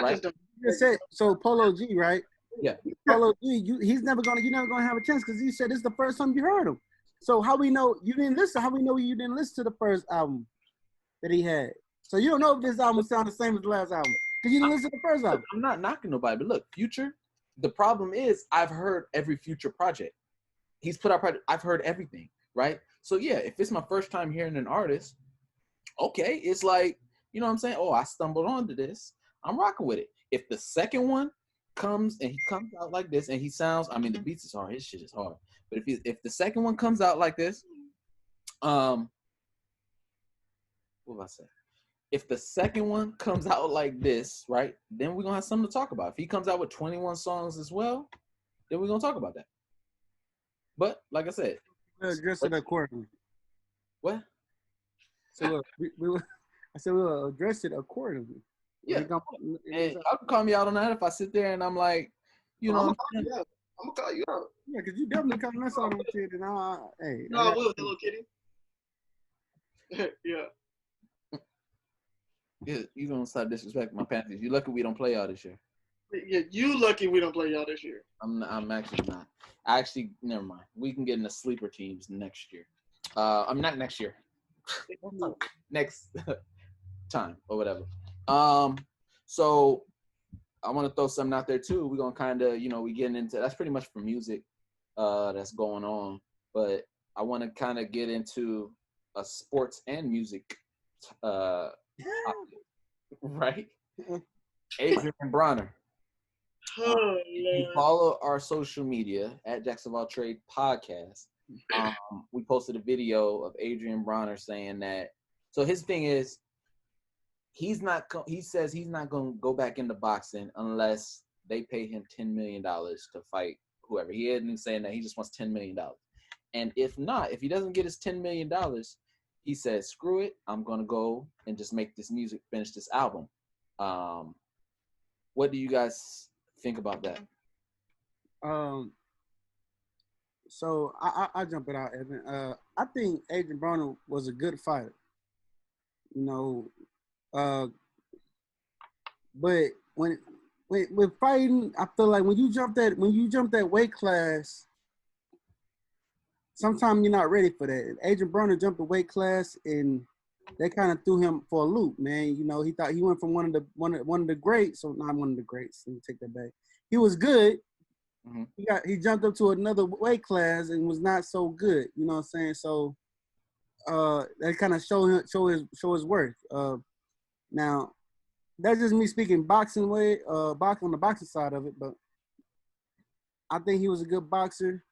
Right? You said, so Polo G, right? Yeah. Polo G, you're never gonna have a chance because you said this is the first time you heard him. So how we know you didn't listen? How we know you didn't listen to the first album that he had? So you don't know if this album sounds the same as the last album because you didn't listen to the first album. I'm not knocking nobody, but look, Future. The problem is I've heard every Future project he's put out. I've heard everything, right? So yeah, if it's my first time hearing an artist, okay, it's like, you know what I'm saying? Oh, I stumbled onto this. I'm rocking with it. If the second one comes and he comes out like this and he sounds, I mean, the beats is hard. His shit is hard. But if the second one comes out like this, what will I say? If the second one comes out like this, right, then we're gonna have something to talk about. If he comes out with 21 songs as well, then we're gonna talk about that. But like I said, we'll address it accordingly. What? So I said we'll address it accordingly. Yeah, and y'all can call me out on that if I sit there and I'm like, you know, I'm gonna call you out. Yeah, because you definitely calling us out on shit, and hey. No, I will, little kitty. Yeah. Yeah, you gonna stop disrespecting my Panthers. You lucky we don't play y'all this year. Yeah, you lucky we don't play y'all this year. I'm actually not. Actually, never mind. We can get in the sleeper teams next year. I'm not next year. Next time or whatever. So I want to throw something out there too. We're gonna kind of, we getting into that's pretty much for music that's going on, but I want to kind of get into a sports and music right? Adrien Broner. We follow our social media at Jacksonville Trade Podcast. We posted a video of Adrien Broner saying that. So his thing is, he says he's not going to go back into boxing unless they pay him $10 million to fight whoever. He isn't saying that he just wants $10 million. And if he doesn't get his $10 million, he says, screw it, I'm going to go and just make this music, finish this album. What do you guys think about that? So I jump it out, Evan. I think Adrien Broner was a good fighter. But when fighting, I feel like when you jump that weight class, sometimes you're not ready for that. Adrien Broner jumped the weight class, and they kind of threw him for a loop, man. He thought he went from one of the greats, so not one of the greats. Let me take that back. He was good. Mm-hmm. He jumped up to another weight class and was not so good. You know what I'm saying? So that kind of show his worth. Now that's just me speaking boxing way, on the boxing side of it, but I think he was a good boxer.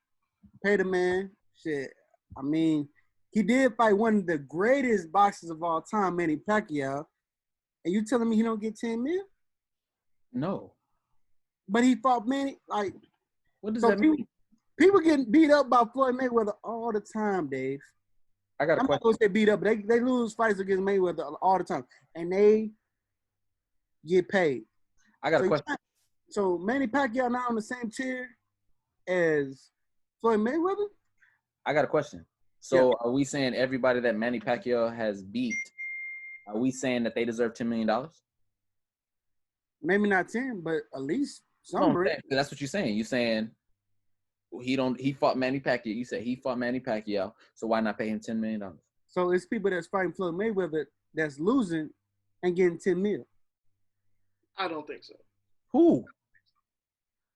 Paid a man. Shit. I mean, he did fight one of the greatest boxers of all time, Manny Pacquiao. And you telling me he don't get 10 mil? No. But he fought Manny. Like, what does that mean? People getting beat up by Floyd Mayweather all the time, Dave. I got a question. I'm not going to say beat up, but they lose fights against Mayweather all the time. And they get paid. I got a question. So Manny Pacquiao not on the same tier as Floyd Mayweather? I got a question. So Are we saying everybody that Manny Pacquiao has beat, are we saying that they deserve $10 million? Maybe not 10, but at least some. No, that's what you're saying. You're saying he fought Manny Pacquiao. You said he fought Manny Pacquiao, so why not pay him $10 million? So it's people that's fighting Floyd Mayweather that's losing and getting 10 mil. I don't think so. Who?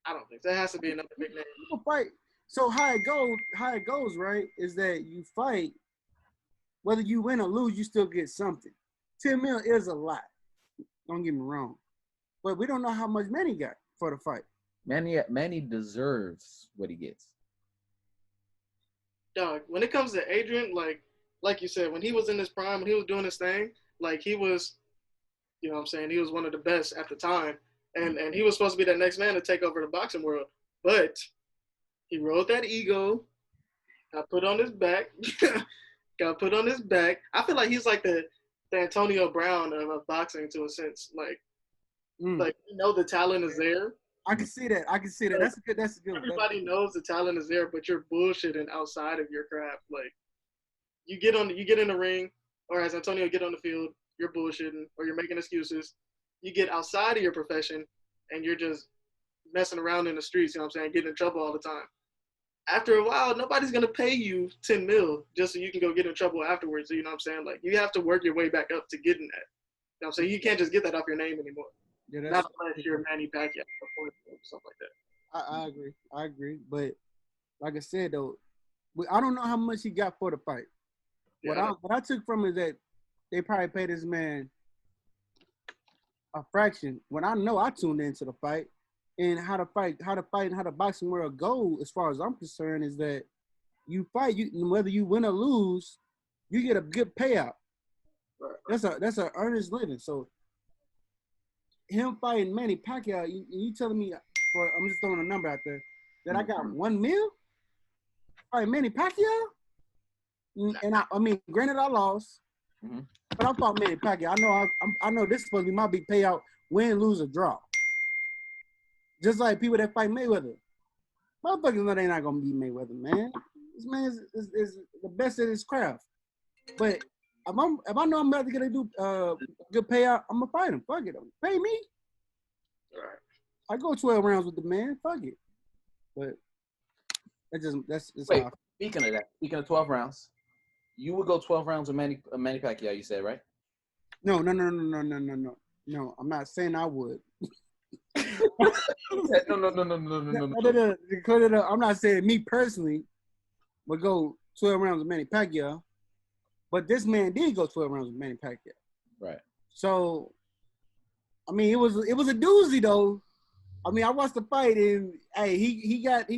I don't think so. That has to be another big name. People fight. So how it goes, right, is that you fight, whether you win or lose, you still get something. 10 mil is a lot. Don't get me wrong. But we don't know how much Manny got for the fight. Manny deserves what he gets. Dog, when it comes to Adrien, like you said, when he was in his prime, when he was doing his thing, like he was, you know what I'm saying, he was one of the best at the time. And he was supposed to be that next man to take over the boxing world. But he rode that ego, got put on his back. I feel like he's like the Antonio Brown of boxing to a sense. Like the talent is there. I can see that. That's good. Everybody knows the talent is there, but you're bullshitting outside of your craft. Like you get in the ring, or as Antonio get on the field, you're bullshitting or you're making excuses. You get outside of your profession and you're just messing around in the streets, you know what I'm saying, getting in trouble all the time. After a while, nobody's going to pay you 10 mil just so you can go get in trouble afterwards. You know what I'm saying? Like, you have to work your way back up to getting that. You know what I'm saying? You can't just get that off your name anymore. Yeah, not unless you're Manny Pacquiao or something like that. I agree. But like I said, though, I don't know how much he got for the fight. Yeah. What I took from it is that they probably paid this man a fraction when I know I tuned into the fight and how the fight and how the boxing world go as far as I'm concerned is that you fight, whether you win or lose, you get a good payout. That's a earnest living. So him fighting Manny Pacquiao, you telling me I'm just throwing a number out there that I got $1 million fighting Manny Pacquiao? And I mean, granted I lost, but I fought Manny Pacquiao. I know this is supposed to be my big payout: win, lose, or draw. Just like people that fight Mayweather, motherfuckers know they're not gonna beat Mayweather, man. This man is the best at his craft. But if I know I'm about to get a good payout, I'm gonna fight him. Fuck it, pay me. All right. I go 12 rounds with the man. Fuck it. But that's Wait, how speaking of 12 rounds, you would go 12 rounds with Manny Pacquiao, you said, right? No. I'm not saying I would. No. I'm not saying me personally would go 12 rounds with Manny Pacquiao, but this man did go 12 rounds with Manny Pacquiao. Right. So, I mean, it was a doozy though. I mean, I watched the fight and hey, he got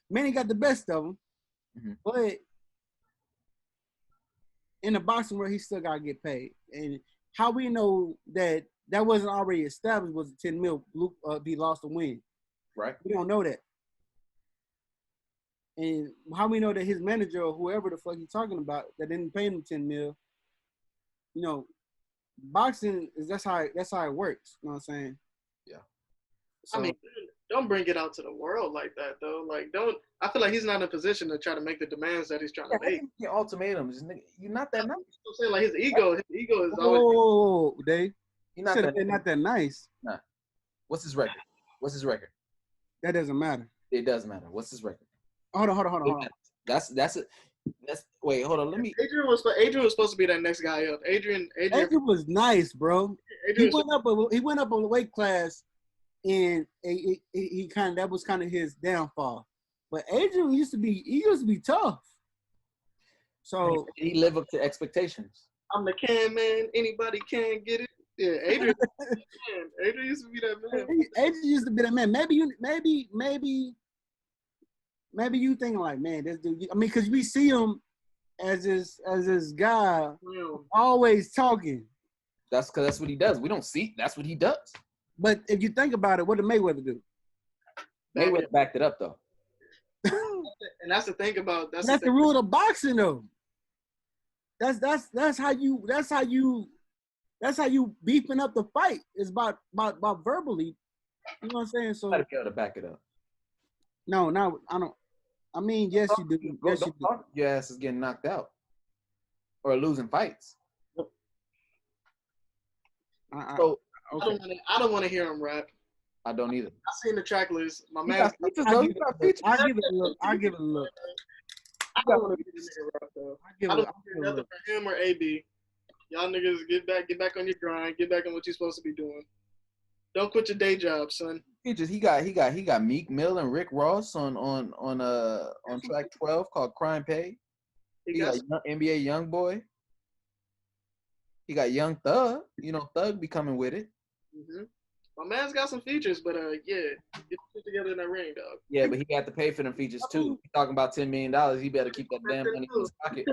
Manny got the best of him, but in the boxing world, he still gotta get paid. And how we know that wasn't already established was a 10 mil be lost to win. Right. We don't know that. And how we know that his manager or whoever the fuck he's talking about that didn't pay him 10 mil, you know, boxing is that's how it works. You know what I'm saying? Yeah. So, I mean, don't bring it out to the world like that though. Like, I feel like he's not in a position to try to make the demands that he's trying to make. Your ultimatums, you're not that nice. I'm saying like his ego is always. Oh, Dave. You're not that nice. Nah. What's his record? That doesn't matter. It does matter. What's his record? Hold on. That's wait, hold on. Adrien was supposed to be that next guy up. Adrien was nice, bro. He went up a weight class, and he kind of that was kind of his downfall. But Adrien used to be tough. So he lived up to expectations. I'm the can man. Anybody can get it. Yeah, Adrien. Adrien used to be that man. Adrien used to be that man. Maybe you thinking like, man, this dude. I mean, because we see him as this guy always talking. That's because that's what he does. We don't see. That's what he does. But if you think about it, what did Mayweather do? Mayweather backed it up though. And that's the thing about that's the rule of boxing though. That's how you beefing up the fight. It's about verbally. You know what I'm saying? So gotta be able to back it up. No, I don't. I mean, yes, you do. Yes, you do. Your ass is getting knocked out or losing fights. I don't want to hear him rap. I don't either. I seen the track list. My man. I'll give it a look. I don't want to hear this nigga rap though. I don't hear nothing from him or AB. Y'all niggas get back on your grind. Get back on what you're supposed to be doing. Don't quit your day job, son. He got Meek Mill and Rick Ross on track 12 called Crime Pay. He got NBA YoungBoy. He got Young Thug. You know, Thug be coming with it. Mm-hmm. My man's got some features, but yeah, get shit together in that ring, dog. Yeah, but he got to pay for them features too. He's talking about $10 million. He better keep that damn money in his pocket.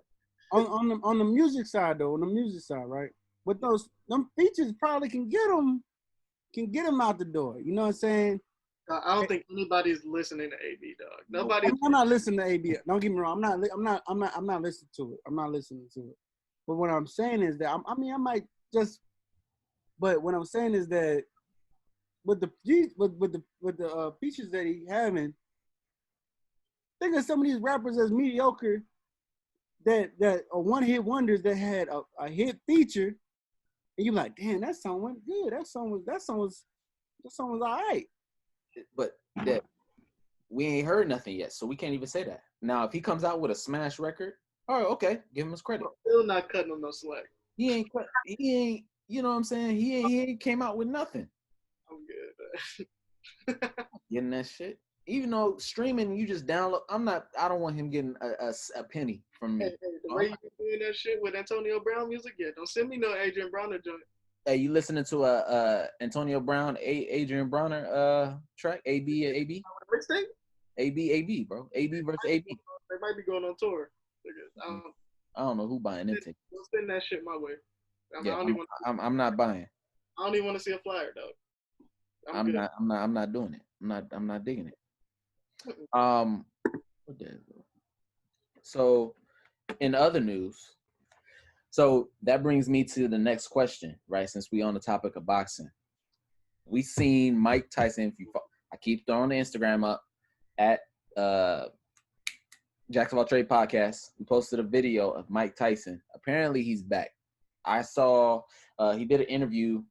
On the music side though, right? With them features probably can get him out the door. You know what I'm saying? I don't think anybody's listening to AB, dog. Nobody. I'm not listening to AB. Don't get me wrong. I'm not listening to it. I'm not listening to it. But what I'm saying is that I might just. But what I'm saying is that with the features that he having, think of some of these rappers as mediocre that are one hit wonders that had a hit feature. And you're like, damn, that song went good. That song was all right. But that we ain't heard nothing yet, so we can't even say that. Now, if he comes out with a smash record, all right, okay, give him his credit. I'm still not cutting him no slack. He ain't. You know what I'm saying? He ain't came out with nothing. I'm good. Getting that shit. Even though streaming, you just download. I don't want him getting a penny from me. Hey, the way you doing that shit with Antonio Brown music, yeah, don't send me no Adrien Broner joint. Hey, you listening to a Antonio Brown, Adrien Broner track? AB, Mixtape? AB, bro. AB versus AB. They might be going on tour. I don't know who buying them tickets. Don't send that shit my way. Yeah, I'm not buying. I don't even want to see a flyer though. I'm not doing it. I'm not digging it. What the hell? So, in other news, so that brings me to the next question, right? Since we on the topic of boxing, we seen Mike Tyson. I keep throwing the Instagram up at Jacksonville Trade Podcast. We posted a video of Mike Tyson. Apparently, he's back. I saw he did an interview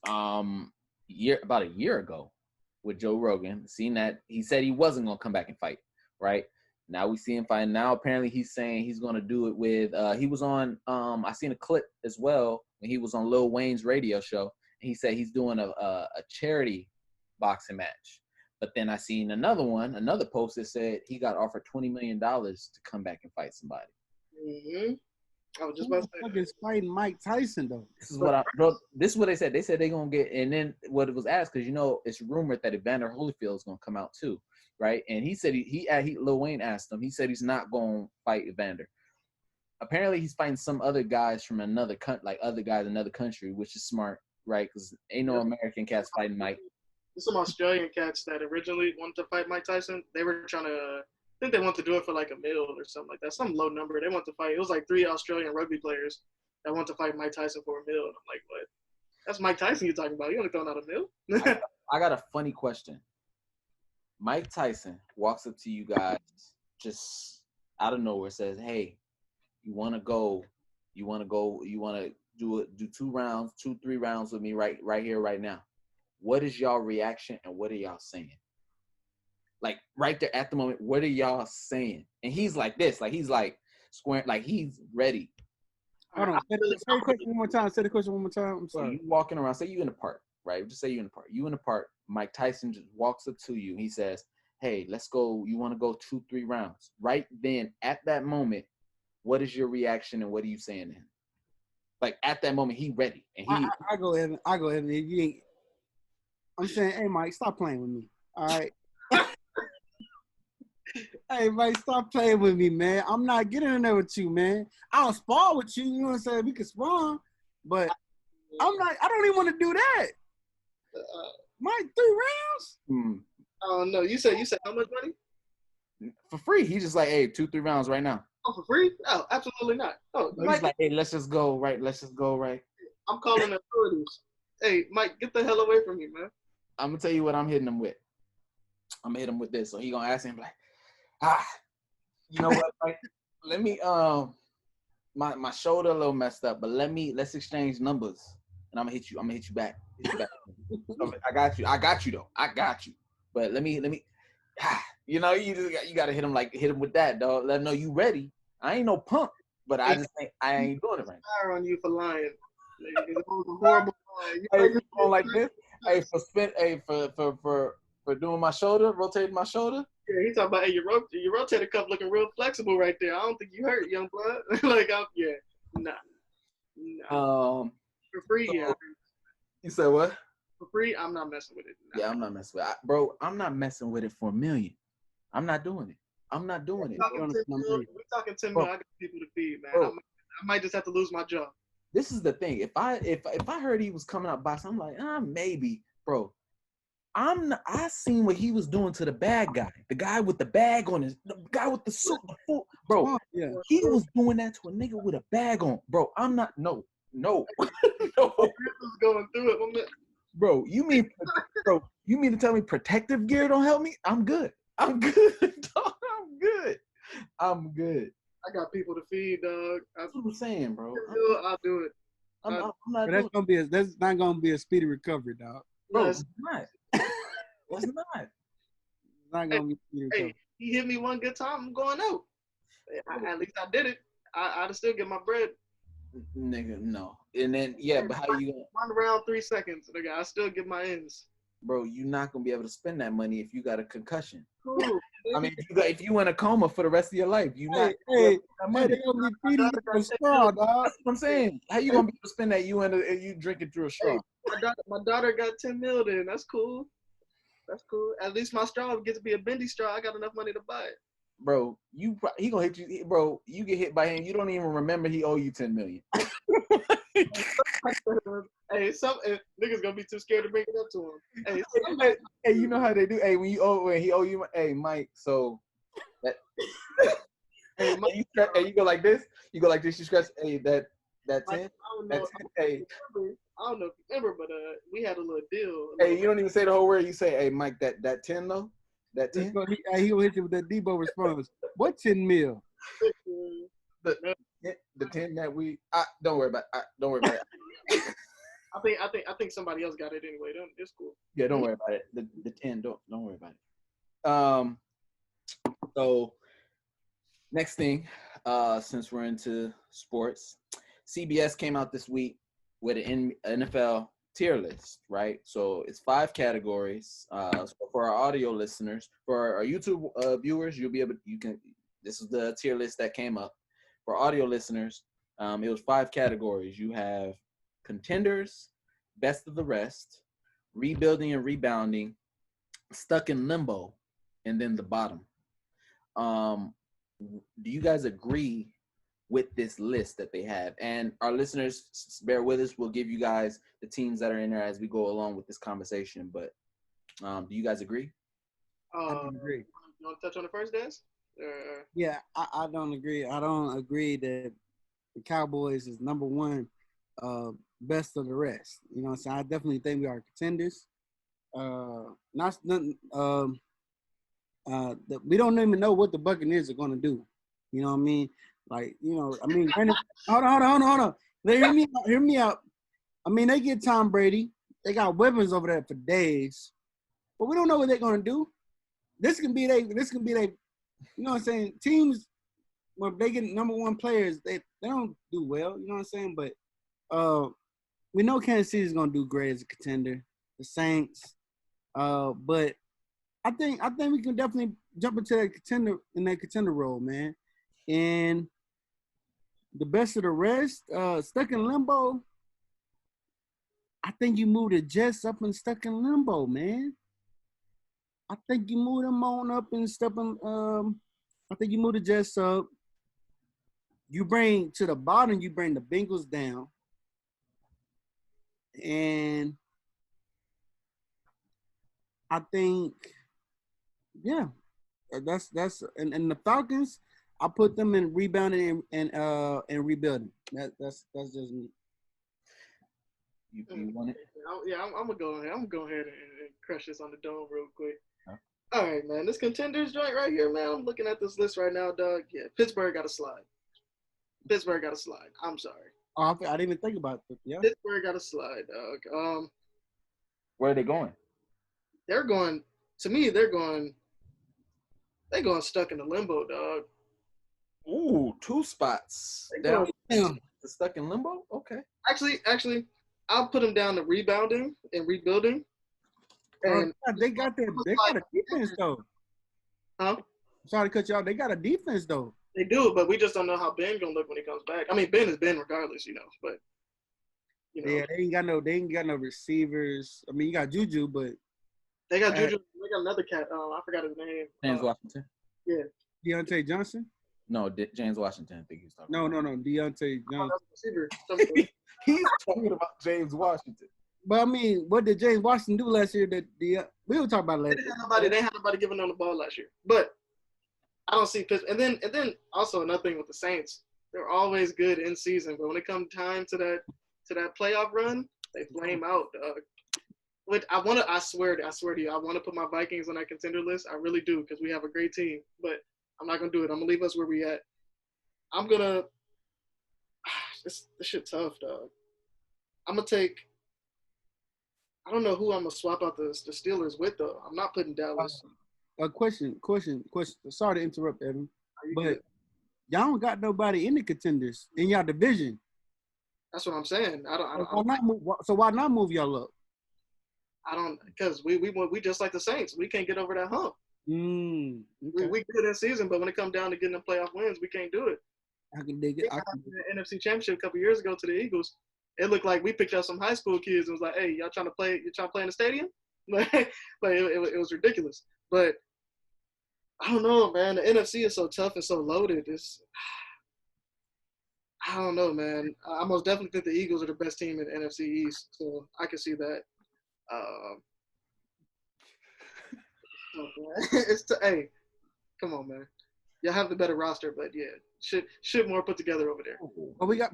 about a year ago with Joe Rogan. Seen that he said he wasn't gonna come back and fight, right? Now we see him fight. Now apparently he's saying he's gonna do it with. He was on. I seen a clip as well when he was on Lil Wayne's radio show. And he said he's doing a charity boxing match. But then I seen another post that said he got offered $20 million to come back and fight somebody. Mm-hmm. I was just Who about the to fuck say. is fighting Mike Tyson though? This is what they said. They said they're gonna get, and then what it was asked, because it's rumored that Evander Holyfield is gonna come out too, right? And he said Lil Wayne asked him. He said he's not gonna fight Evander. Apparently, he's fighting some other guys from another other guys in another country, which is smart, right? Because ain't no American cats fighting Mike. There's some Australian cats that originally wanted to fight Mike Tyson. They were trying to. I think they want to do it for like $1 million or something like that. Some low number. They want to fight. It was like 3 Australian rugby players that want to fight Mike Tyson for $1 million. I'm like, what? That's Mike Tyson you're talking about. You only throwing out $1 million? I got a funny question. Mike Tyson walks up to you guys just out of nowhere, says, "Hey, you want to go? You want to do 2 rounds, 2-3 rounds with me right here, right now." What is y'all reaction and what are y'all saying? Like right there at the moment, what are y'all saying? And he's like this, like he's like squaring, like he's ready. Hold on. Say the question one more time. Say the question one more time. I'm So sorry. you walking around, say you in the park, right? Just say you in the park. You in the park. Mike Tyson just walks up to you. He says, "Hey, let's go. You want to go 2-3 rounds?" Right then, at that moment, what is your reaction and what are you saying to him? Like at that moment, he ready and he. I go Evan. If you ain't, I'm saying, hey Mike, stop playing with me. All right. Hey Mike, stop playing with me, man. I'm not getting in there with you, man. I'll spar with you. You know what I'm saying? We can spar, but I'm not. I don't even want to do that. Mike, 3 rounds? I don't know. You said how much money? For free. He's just like, "Hey, 2-3 rounds right now." Oh, for free? No, absolutely not. Oh, He's Mike, like, "Hey, let's just go right. I'm calling the authorities. Hey, Mike, get the hell away from me, man. I'm gonna tell you what I'm hitting him with. I'm gonna hit him with this. So he gonna ask him like, you know what? Like, let me my shoulder a little messed up, but let's exchange numbers, and I'm gonna hit you back. I got you though. I got you. But let me. You know, you gotta hit him with that, dog. Let him know you ready. I ain't no punk, but I ain't doing it right. Fire on you for lying. It was a horrible lie. Hey, you going like this? Hey, for doing my shoulder, rotating my shoulder. Yeah, he talking about, hey, your rotator cuff looking real flexible right there. I don't think you hurt, young blood. Nah. For free, So, yeah. You said what? For free, I'm not messing with it. Nah. Yeah, I'm not messing with it. Bro, I'm not messing with it for $1 million. I'm not doing it. We're We're talking 10 million. I got people to feed, man. Bro. I might just have to lose my job. This is the thing. If I heard he was coming out boxing, I'm like, maybe, bro. I seen what he was doing to the bad guy, the guy with the bag on the guy with the suit, bro. Yeah. He was doing that to a nigga with a bag on, bro. I'm not, no, no. Was going through it. Bro, you mean to tell me protective gear don't help me? I'm good, dog. I'm good. I got people to feed, dog. That's what I'm saying, bro. I'll do it. I'm not But doing that's not gonna be a speedy recovery, dog. bro, Yes. it's not. It's not. It's not gonna be a speedy recovery. Hey, he hit me one good time, I'm going out. At least I did it. I'd still get my bread. Nigga, no. And then but how you gonna 1 round, 3 seconds, nigga. I still get my ends. bro, you're not gonna be able to spend that money if you got a concussion. Cool. I mean, if you in a coma for the rest of your life, you not Hey, that money. they gonna be feeding you from a straw, dog. That's what I'm saying. How you gonna be able to spend that? You drinking through a straw, My daughter got 10 mil. Then that's cool. That's cool. At least my straw gets to be a bendy straw. I got enough money to buy it. bro. He gonna hit you, bro. You get hit by him. You don't even remember he owe you 10 million. Hey, niggas gonna be too scared to bring it up to him. Hey, you know how they do. Hey, when he owe you. Hey, Mike. So that. Hey, you go like this. You go like this. You scratch. Hey, that 10. I don't know. Hey. I don't know if you remember, but we had a little deal. Hey, you don't even say the whole word. You say, "Hey, Mike, that 10 though, that 10." He gonna hit you with that Debo response. What 10 mil? The 10 that we. Don't worry about. Don't worry about it. I think somebody else got it anyway. It's cool. Yeah, don't worry about it. The 10. Don't worry about it. So next thing, since we're into sports, CBS came out this week with an NFL tier list, right? So it's 5 categories. So for our audio listeners, for our YouTube viewers, this is the tier list that came up. For audio listeners, it was 5 categories. You have contenders, best of the rest, rebuilding and rebounding, stuck in limbo, and then the bottom. Do you guys agree with this list that they have? And our listeners, bear with us. We'll give you guys the teams that are in there as we go along with this conversation. But do you guys agree? I don't agree. You want to touch on the first, Des? Yeah, I don't agree. I don't agree that the Cowboys is number one, best of the rest. You know what I'm saying? I definitely think we are contenders. We don't even know what the Buccaneers are going to do. You know what I mean? Like, you know, I mean, hold on. Hear me out. I mean, they get Tom Brady. They got weapons over there for days, but we don't know what they're going to do. This can be they. You know what I'm saying? Teams, when they get number one players, they don't do well. You know what I'm saying? But we know Kansas City is going to do great as a contender. The Saints, but I think we can definitely jump into that contender role, man. And the best of the rest, stuck in limbo. I think you move the Jets up and stuck in limbo, man. I think you move them on up and I think you move the Jets up. You bring to the bottom, you bring the Bengals down. And I think, yeah, that's and the Falcons, I put them in rebounding and rebuilding. That's just me. You want it? Yeah, I'm gonna go ahead. I'm gonna go ahead and crush this on the dome real quick. Huh? All right, man. This contenders joint right here, man. I'm looking at this list right now, dog. Yeah, Pittsburgh got to slide. I'm sorry. Oh, I didn't even think about it. Yeah. Pittsburgh got to slide, dog. Where are they going? They're going. To me, they're going stuck in the limbo, dog. Ooh, 2 spots. Stuck in limbo? Okay. Actually, I'll put them down to rebounding and rebuilding. And they got a defense though. Huh? Sorry to cut you off. They got a defense though. They do, but we just don't know how Ben gonna look when he comes back. I mean, Ben is Ben regardless, you know. But you know, yeah, they ain't got no receivers. I mean, you got Juju, but they got Juju. They got another cat. I forgot his name. James Washington. Yeah. Deontay Johnson. No, James Washington. I think he's talking. No. Deontay Johnson. He's talking about James Washington. But I mean, what did James Washington do last year? We will talk about later. They had nobody giving them the ball last year. But I don't see Pittsburgh. And then also another thing with the Saints, they're always good in season, but when it comes time to that playoff run, they flame out. I swear to you, I want to put my Vikings on that contender list. I really do, because we have a great team. But I'm not gonna do it. I'm gonna leave us where we at. I'm gonna. This shit tough, dog. I'm gonna take. I don't know who I'm gonna swap out the Steelers with though. I'm not putting Dallas. Question. Sorry to interrupt, Evan, but y'all don't got nobody in the contenders in y'all division. That's what I'm saying. Why not move y'all up? Because we just like the Saints. We can't get over that hump. Okay. We good in season, but when it comes down to getting the playoff wins, we can't do it. I can dig it. The NFC Championship a couple years ago to the Eagles, it looked like we picked up some high school kids and was like, "Hey, y'all trying to play? You trying to play in the stadium?" Like it was ridiculous. But I don't know, man. The NFC is so tough and so loaded. I don't know, man. I most definitely think the Eagles are the best team in the NFC East, so I can see that. Hey, come on, man. Y'all have the better roster, but yeah, should more put together over there. Well, we got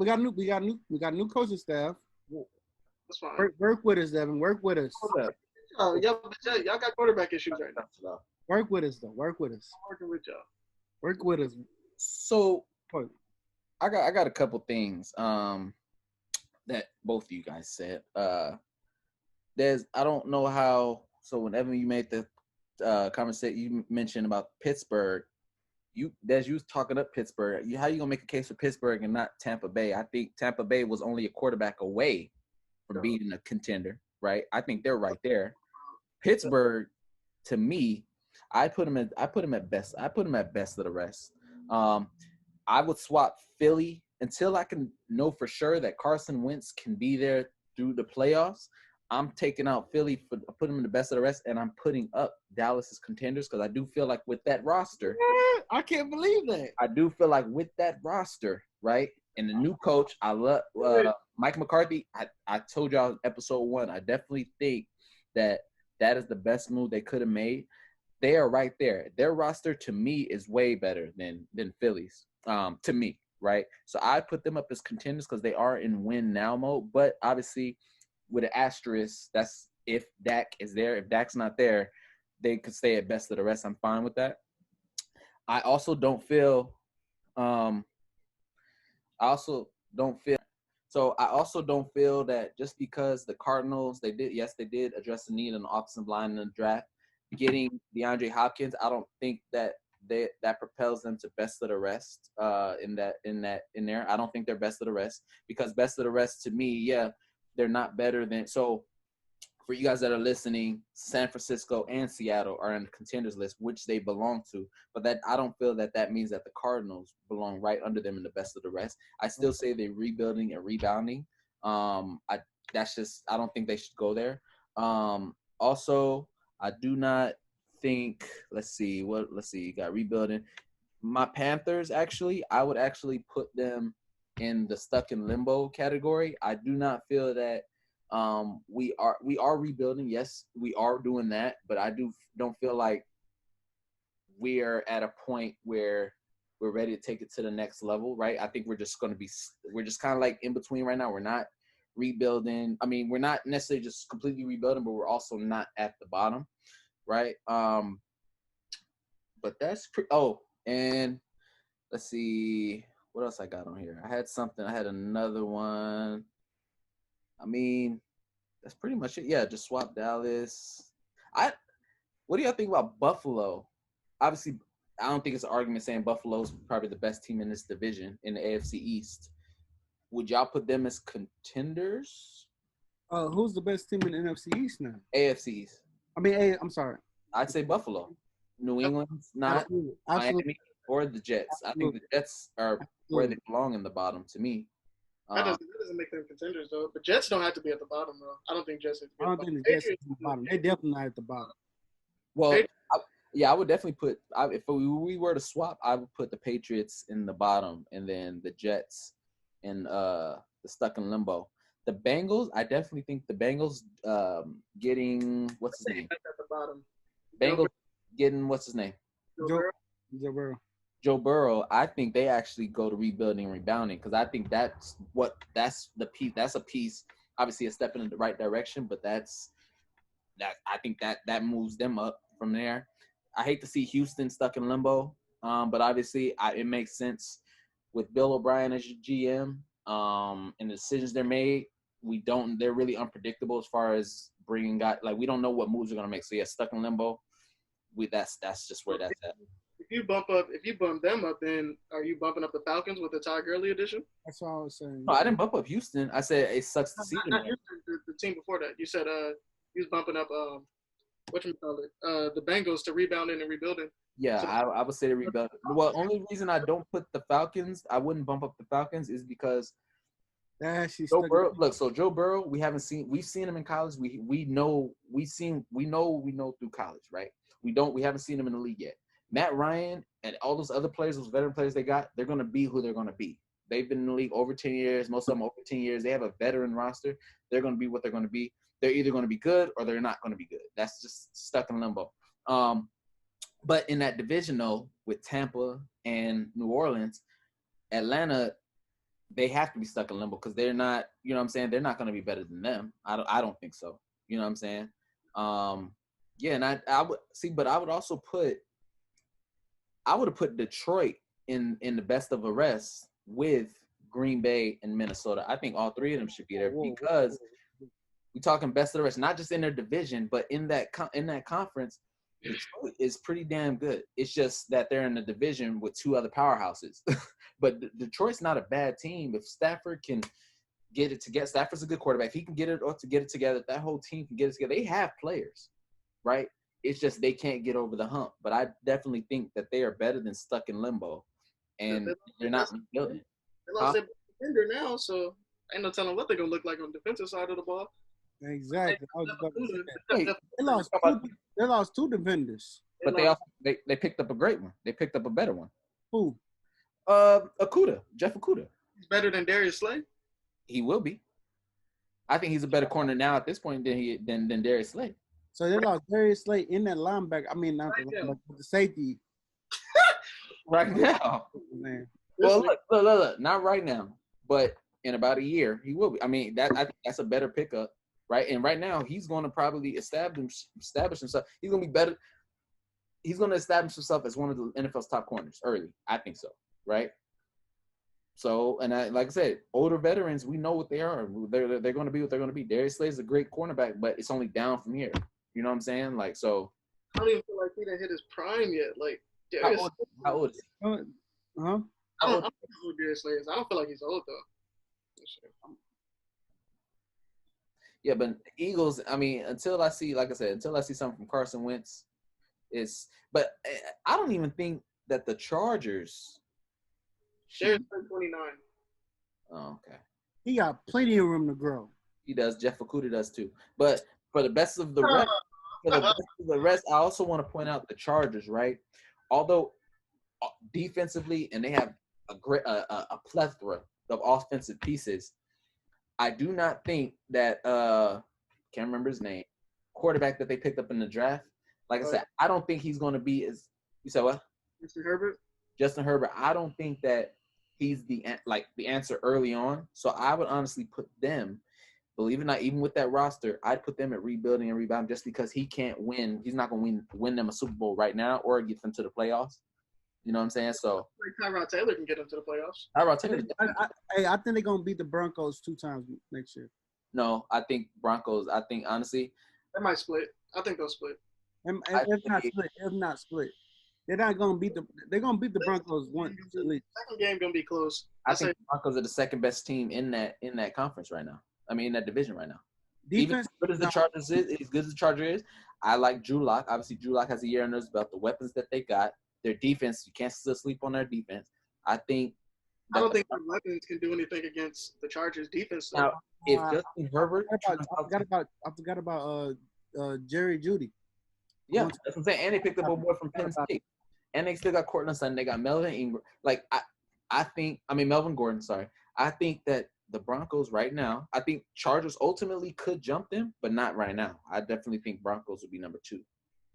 new coaching staff. That's fine. Work with us, Devin. Work with us. Y'all got quarterback issues right now. Work with us, though. Work with us. I'm working with y'all. Work with us. So I got a couple things that both of you guys said. I don't know how. So whenever you made the conversation, you mentioned about Pittsburgh. You was talking up Pittsburgh. How you gonna make a case for Pittsburgh and not Tampa Bay? I think Tampa Bay was only a quarterback away from being a contender, right? I think they're right there. Pittsburgh, to me, I put them at best. I put them at best of the rest. I would swap Philly until I can know for sure that Carson Wentz can be there through the playoffs. I'm taking out Philly, putting them in the best of the rest, and I'm putting up Dallas's contenders because I do feel like with that roster, I can't believe that. I do feel like with that roster, right, and the new coach, I love Mike McCarthy. I told y'all episode 1, I definitely think that is the best move they could have made. They are right there. Their roster to me is way better than Philly's. To me, right? So I put them up as contenders because they are in win now mode, but obviously with an asterisk, that's if Dak is there. If Dak's not there, they could stay at best of the rest. I'm fine with that. I also don't feel that just because the Cardinals, they did address the need on the offensive line in the draft. Getting DeAndre Hopkins, I don't think that propels them to best of the rest in there. I don't think they're best of the rest because best of the rest to me, yeah, they're not better than. So for you guys that are listening, San Francisco and Seattle are on the contenders list, which they belong to. But that I don't feel that means that the Cardinals belong right under them in the best of the rest. I still say they're rebuilding and rebounding. I don't think they should go there. Also, I do not think. Let's see. You got rebuilding. My Panthers, actually, I would actually put them in the stuck in limbo category. I do not feel that we are rebuilding. Yes, we are doing that, but I don't feel like we are at a point where we're ready to take it to the next level, right? I think we're just kind of like in between right now. We're not rebuilding. I mean, we're not necessarily just completely rebuilding, but we're also not at the bottom, right? But that's and let's see what else I got on here. I had another one. I mean, that's pretty much it. Yeah, just swap Dallas. What do y'all think about Buffalo? Obviously, I don't think it's an argument saying Buffalo's probably the best team in this division in the AFC East. Would y'all put them as contenders? Who's the best team in the NFC East now? AFC East. I'm sorry. I'd say Buffalo. New England's not. Absolutely. Miami or the Jets. Absolutely. I think the Jets are where they belong in the bottom to me. That doesn't make them contenders, though. The Jets don't have to be at the bottom, though. I don't think Jets have to be I don't think the Jets are at the bottom. They're definitely not at the bottom. Well, I would definitely put if we were to swap, I would put the Patriots in the bottom and then the Jets in the stuck in limbo. The Bengals, I definitely think the Bengals getting what's his name? At the bottom. Bengals getting what's his name? Joe Burrow. I think they actually go to rebuilding and rebounding because I think that's the piece. That's a piece. Obviously, a step in the right direction, but I think that moves them up from there. I hate to see Houston stuck in limbo, but obviously it makes sense with Bill O'Brien as your GM and the decisions they're made. They're really unpredictable as far as bringing guys. Like we don't know what moves they're gonna make. So yeah, stuck in limbo. That's just where that's at. If you bump them up, then are you bumping up the Falcons with the Todd Gurley edition? That's all I was saying. No, I didn't bump up Houston. I said it sucks to see them. Not Houston, the team before that. You said you was bumping up the Bengals to rebounding and rebuilding. Yeah, So- I would say the rebuild. Well, only reason I don't put the Falcons, I wouldn't bump up the Falcons, is because Joe Burrow. Look, so Joe Burrow, we've seen him in college. We know through college, right? We haven't seen him in the league yet. Matt Ryan and all those other players, those veteran players they got, they're gonna be who they're gonna be. They've been in the league over 10 years, most of them over 10 years. They have a veteran roster. They're gonna be what they're gonna be. They're either gonna be good or they're not gonna be good. That's just stuck in limbo. But in that division though, with Tampa and New Orleans, Atlanta, they have to be stuck in limbo because they're not, you know what I'm saying? They're not going to be better than them. I don't think so. You know what I'm saying? Yeah, and I would see, but I would have put Detroit in the best of the rest with Green Bay and Minnesota. I think all three of them should be there because we're talking best of the rest, not just in their division, but in that conference. Detroit is pretty damn good. It's just that they're in a division with two other powerhouses. But Detroit's not a bad team. If Stafford can get it together, Stafford's a good quarterback. If he can get it together, that whole team can get it together. They have players, right? It's just they can't get over the hump. But I definitely think that they are better than stuck in limbo, and they're not rebuilding. They lost their defender now, so ain't no telling what they're gonna look like on the defensive side of the ball. Exactly. I was about to say that. They lost two defenders. But they picked up a great one. They picked up a better one. Who? Jeff Okudah. He's better than Darius Slay. He will be. I think he's a better corner now at this point than Darius Slay. So they lost Darius Slay in that linebacker. I mean, not the safety. Right now. Man. Well, look, not right now, but in about a year he will be. I mean, I think that's a better pickup, right? And right now he's going to probably establish himself. He's going to be better. He's going to establish himself as one of the NFL's top corners early. I think so. Right. So, and like I said, older veterans, we know what they are. They're going to be what they're going to be. Darius Slay is a great cornerback, but it's only down from here. You know what I'm saying? Like, so. I don't even feel like he didn't hit his prime yet. Like, Darius. How old is he? I don't know who Darius Slay is. I don't feel like he's old though. Yeah, but Eagles. I mean, until I see something from Carson Wentz, but I don't even think that the Chargers. There's 29. Oh, okay. He got plenty of room to grow. He does. Jeff Okudah does too. But for the best of the rest, I also want to point out the Chargers, right? Although defensively, and they have a plethora of offensive pieces, I do not think that can't remember his name, quarterback that they picked up in the draft. Like I said, I don't think he's going to be as. You said what? Justin Herbert. I don't think that he's the answer early on. So I would honestly put them, believe it or not, even with that roster, I'd put them at rebuilding and rebound just because he can't win. He's not going to win them a Super Bowl right now or get them to the playoffs. You know what I'm saying? So Tyrod Taylor can get them to the playoffs. Tyrod Taylor. I think they're going to beat the Broncos 2 times next year. No, I think Broncos. I think honestly, they might split. I think they'll split. If not split. They're not gonna beat the. They're gonna beat the Broncos once at least. Second game gonna be close. I think the Broncos are the second best team in that conference right now. I mean, in that division right now. Defense, even as good as the Chargers is, as good as the Chargers is, I like Drew Lock. Obviously, Drew Lock has a year under his belt. The weapons that they got, their defense, you can't still sleep on their defense. I think. I don't think the weapons can do anything against the Chargers defense. Though. Now, if Justin Herbert, I forgot about Jerry Jeudy. Yeah, that's what I'm saying. And they picked up a boy from Penn State. And they still got Cortland Sutton. They got Melvin Ingram. Melvin Gordon, sorry. I think that the Broncos right now, I think Chargers ultimately could jump them, but not right now. I definitely think Broncos would be number 2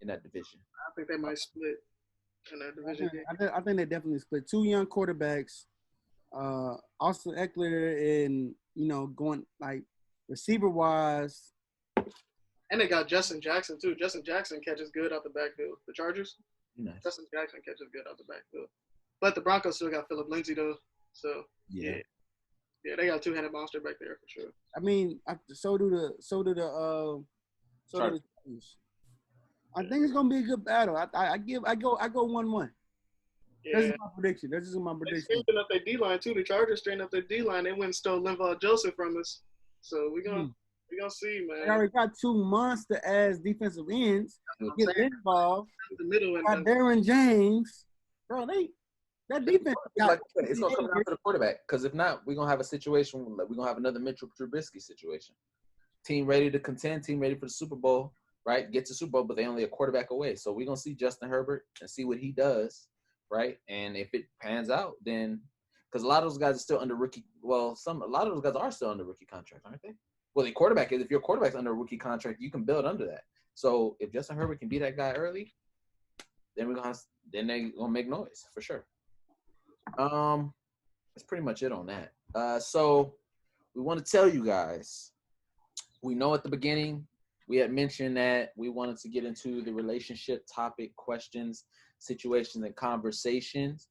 in that division. I think they might split in that division. I think they definitely split. 2 young quarterbacks, Austin Eckler, and going like receiver-wise. And they got Justin Jackson too. Justin Jackson catches good out the backfield. The Chargers. Nice. Justin Jackson catches good out the backfield. But the Broncos still got Phillip Lindsay though. So yeah, they got a 2-handed monster back there for sure. I mean, so do the Chiefs. I think it's gonna be a good battle. I go 1-1. Yeah. That's my prediction. That's just my prediction. They straightened up their D-line too. The Chargers straightened up their D-line. They went and stole Linval Joseph from us. So we're gonna We gonna see, They man. already got 2 monster ass defensive ends. Get involved. The middle and Got Darren James. Bro, that defense got It's gonna come down to the quarterback. Because if not, we're gonna have a situation. We're gonna have another Mitchell Trubisky situation. Team ready to contend. Team ready for the Super Bowl. Right? Get to Super Bowl, but they only a quarterback away. So we're gonna see Justin Herbert and see what he does. Right? And if it pans out, then because a lot of those guys are still under rookie. Well, a lot of those guys are still under rookie contract, aren't they? Well, the quarterback is. If your quarterback's under a rookie contract, you can build under that. So if Justin Herbert can be that guy early, then they're gonna make noise for sure. That's pretty much it on that. So we want to tell you guys. We know at the beginning we had mentioned that we wanted to get into the relationship topic, questions, situations, and conversations.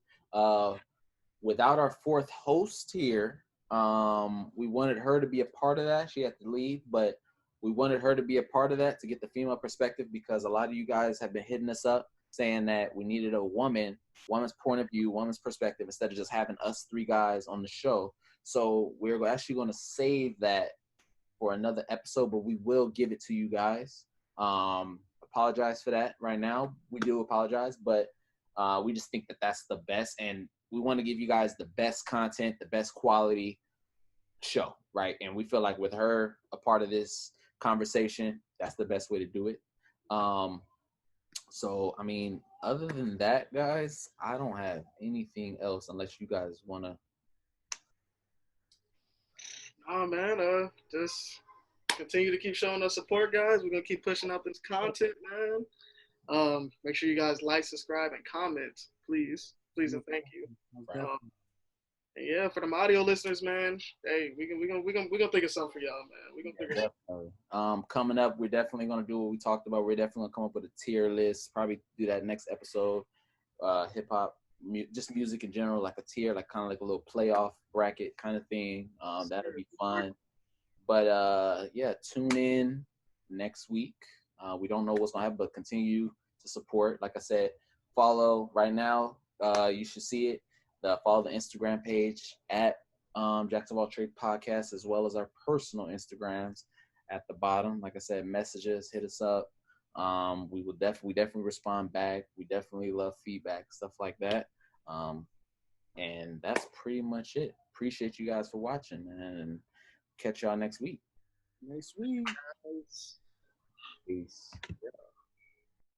Without our fourth host here, we wanted her to be a part of that. She had to leave, but we wanted her to be a part of that to get the female perspective because a lot of you guys have been hitting us up saying that we needed a woman's point of view, woman's perspective, instead of just having us 3 guys on the show. So we're actually going to save that for another episode, but we will give it to you guys. Apologize for that right now. We do apologize, but we just think that that's the best, and we want to give you guys the best content, the best quality show, right? And we feel like with her a part of this conversation, that's the best way to do it. So, I mean, other than that, guys, I don't have anything else unless you guys want to. Oh man, just continue to keep showing us support, guys. We're gonna keep pushing out this content, man. Make sure you guys like, subscribe, and comment, please, and thank you. And yeah, for them audio listeners, man, hey, we gonna think of something for y'all, man. We gonna think of Definitely. Coming up, we're definitely gonna do what we talked about. We're definitely gonna come up with a tier list. Probably do that next episode. Hip hop, just music in general, like a tier, like kind of like a little playoff bracket kind of thing. That'll be fun. But yeah, tune in next week. We don't know what's gonna happen, but continue to support. Like I said, follow right now. You should see it. Follow the Instagram page at Jackson of All Trades Podcast, as well as our personal Instagrams at the bottom. Like I said, messages, hit us up. We definitely respond back. We definitely love feedback, stuff like that. And that's pretty much it. Appreciate you guys for watching, and catch y'all next week. Next week. it. Peace.